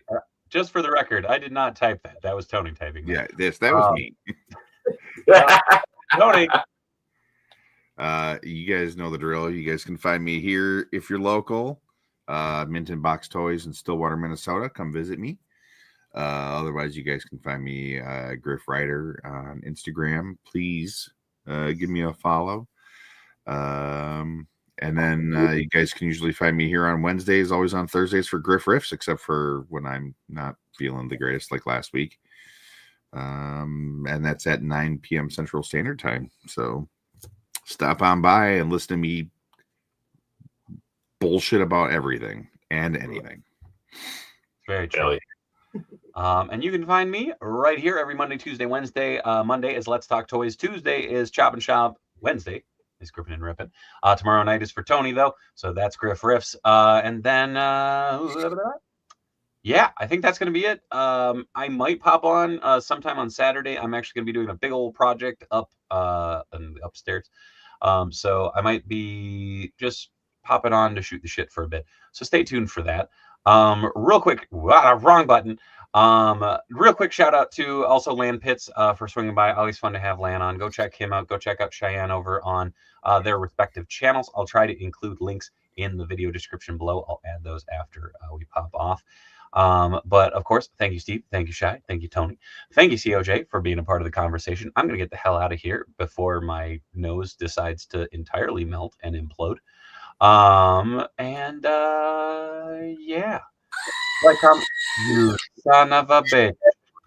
just for the record, I did not type that. That was Tony typing that. Yeah, that was me. Tony. You guys know the drill. You guys can find me here if you're local. Mint and Box Toys in Stillwater, Minnesota. Come visit me. Otherwise, you guys can find me Griff Ryder on Instagram. Please give me a follow. And then you guys can usually find me here on Wednesdays, always on Thursdays for Griff Riffs, except for when I'm not feeling the greatest, like last week. And that's at 9 p.m. Central Standard Time. So stop on by and listen to me bullshit about everything and anything. Very true. And you can find me right here every Monday, Tuesday, Wednesday. Monday is Let's Talk Toys. Tuesday is Chop and Shop. Wednesday is Grippin and Rippin. Tomorrow night is for Tony, though. So that's Griff Riffs. And then, yeah, I think that's going to be it. I might pop on sometime on Saturday. I'm actually going to be doing a big old project up in the upstairs. So I might be just popping on to shoot the shit for a bit. So stay tuned for that. Real quick, wrong button. Real quick shout out to also Lan Pitts for swinging by. Always fun to have Lan on. Go check him out. Go check out Cheyenne over on their respective channels. I'll try to include links in the video description below. I'll add those after we pop off. But of course, thank you, Steve. Thank you, Shy. Thank you, Tony. Thank you, COJ, for being a part of the conversation. I'm going to get the hell out of here before my nose decides to entirely melt and implode. Yeah. Welcome, you son of a bitch.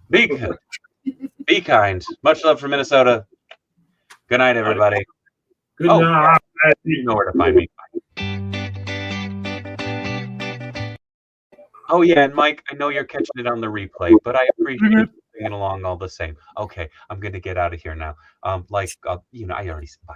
Be good. Be kind. Much love from Minnesota. Good night, everybody. Good night. You know where to find me. Oh, yeah, and Mike, I know you're catching it on the replay, but I appreciate you singing along all the same. Okay, I'm going to get out of here now. I already said bye.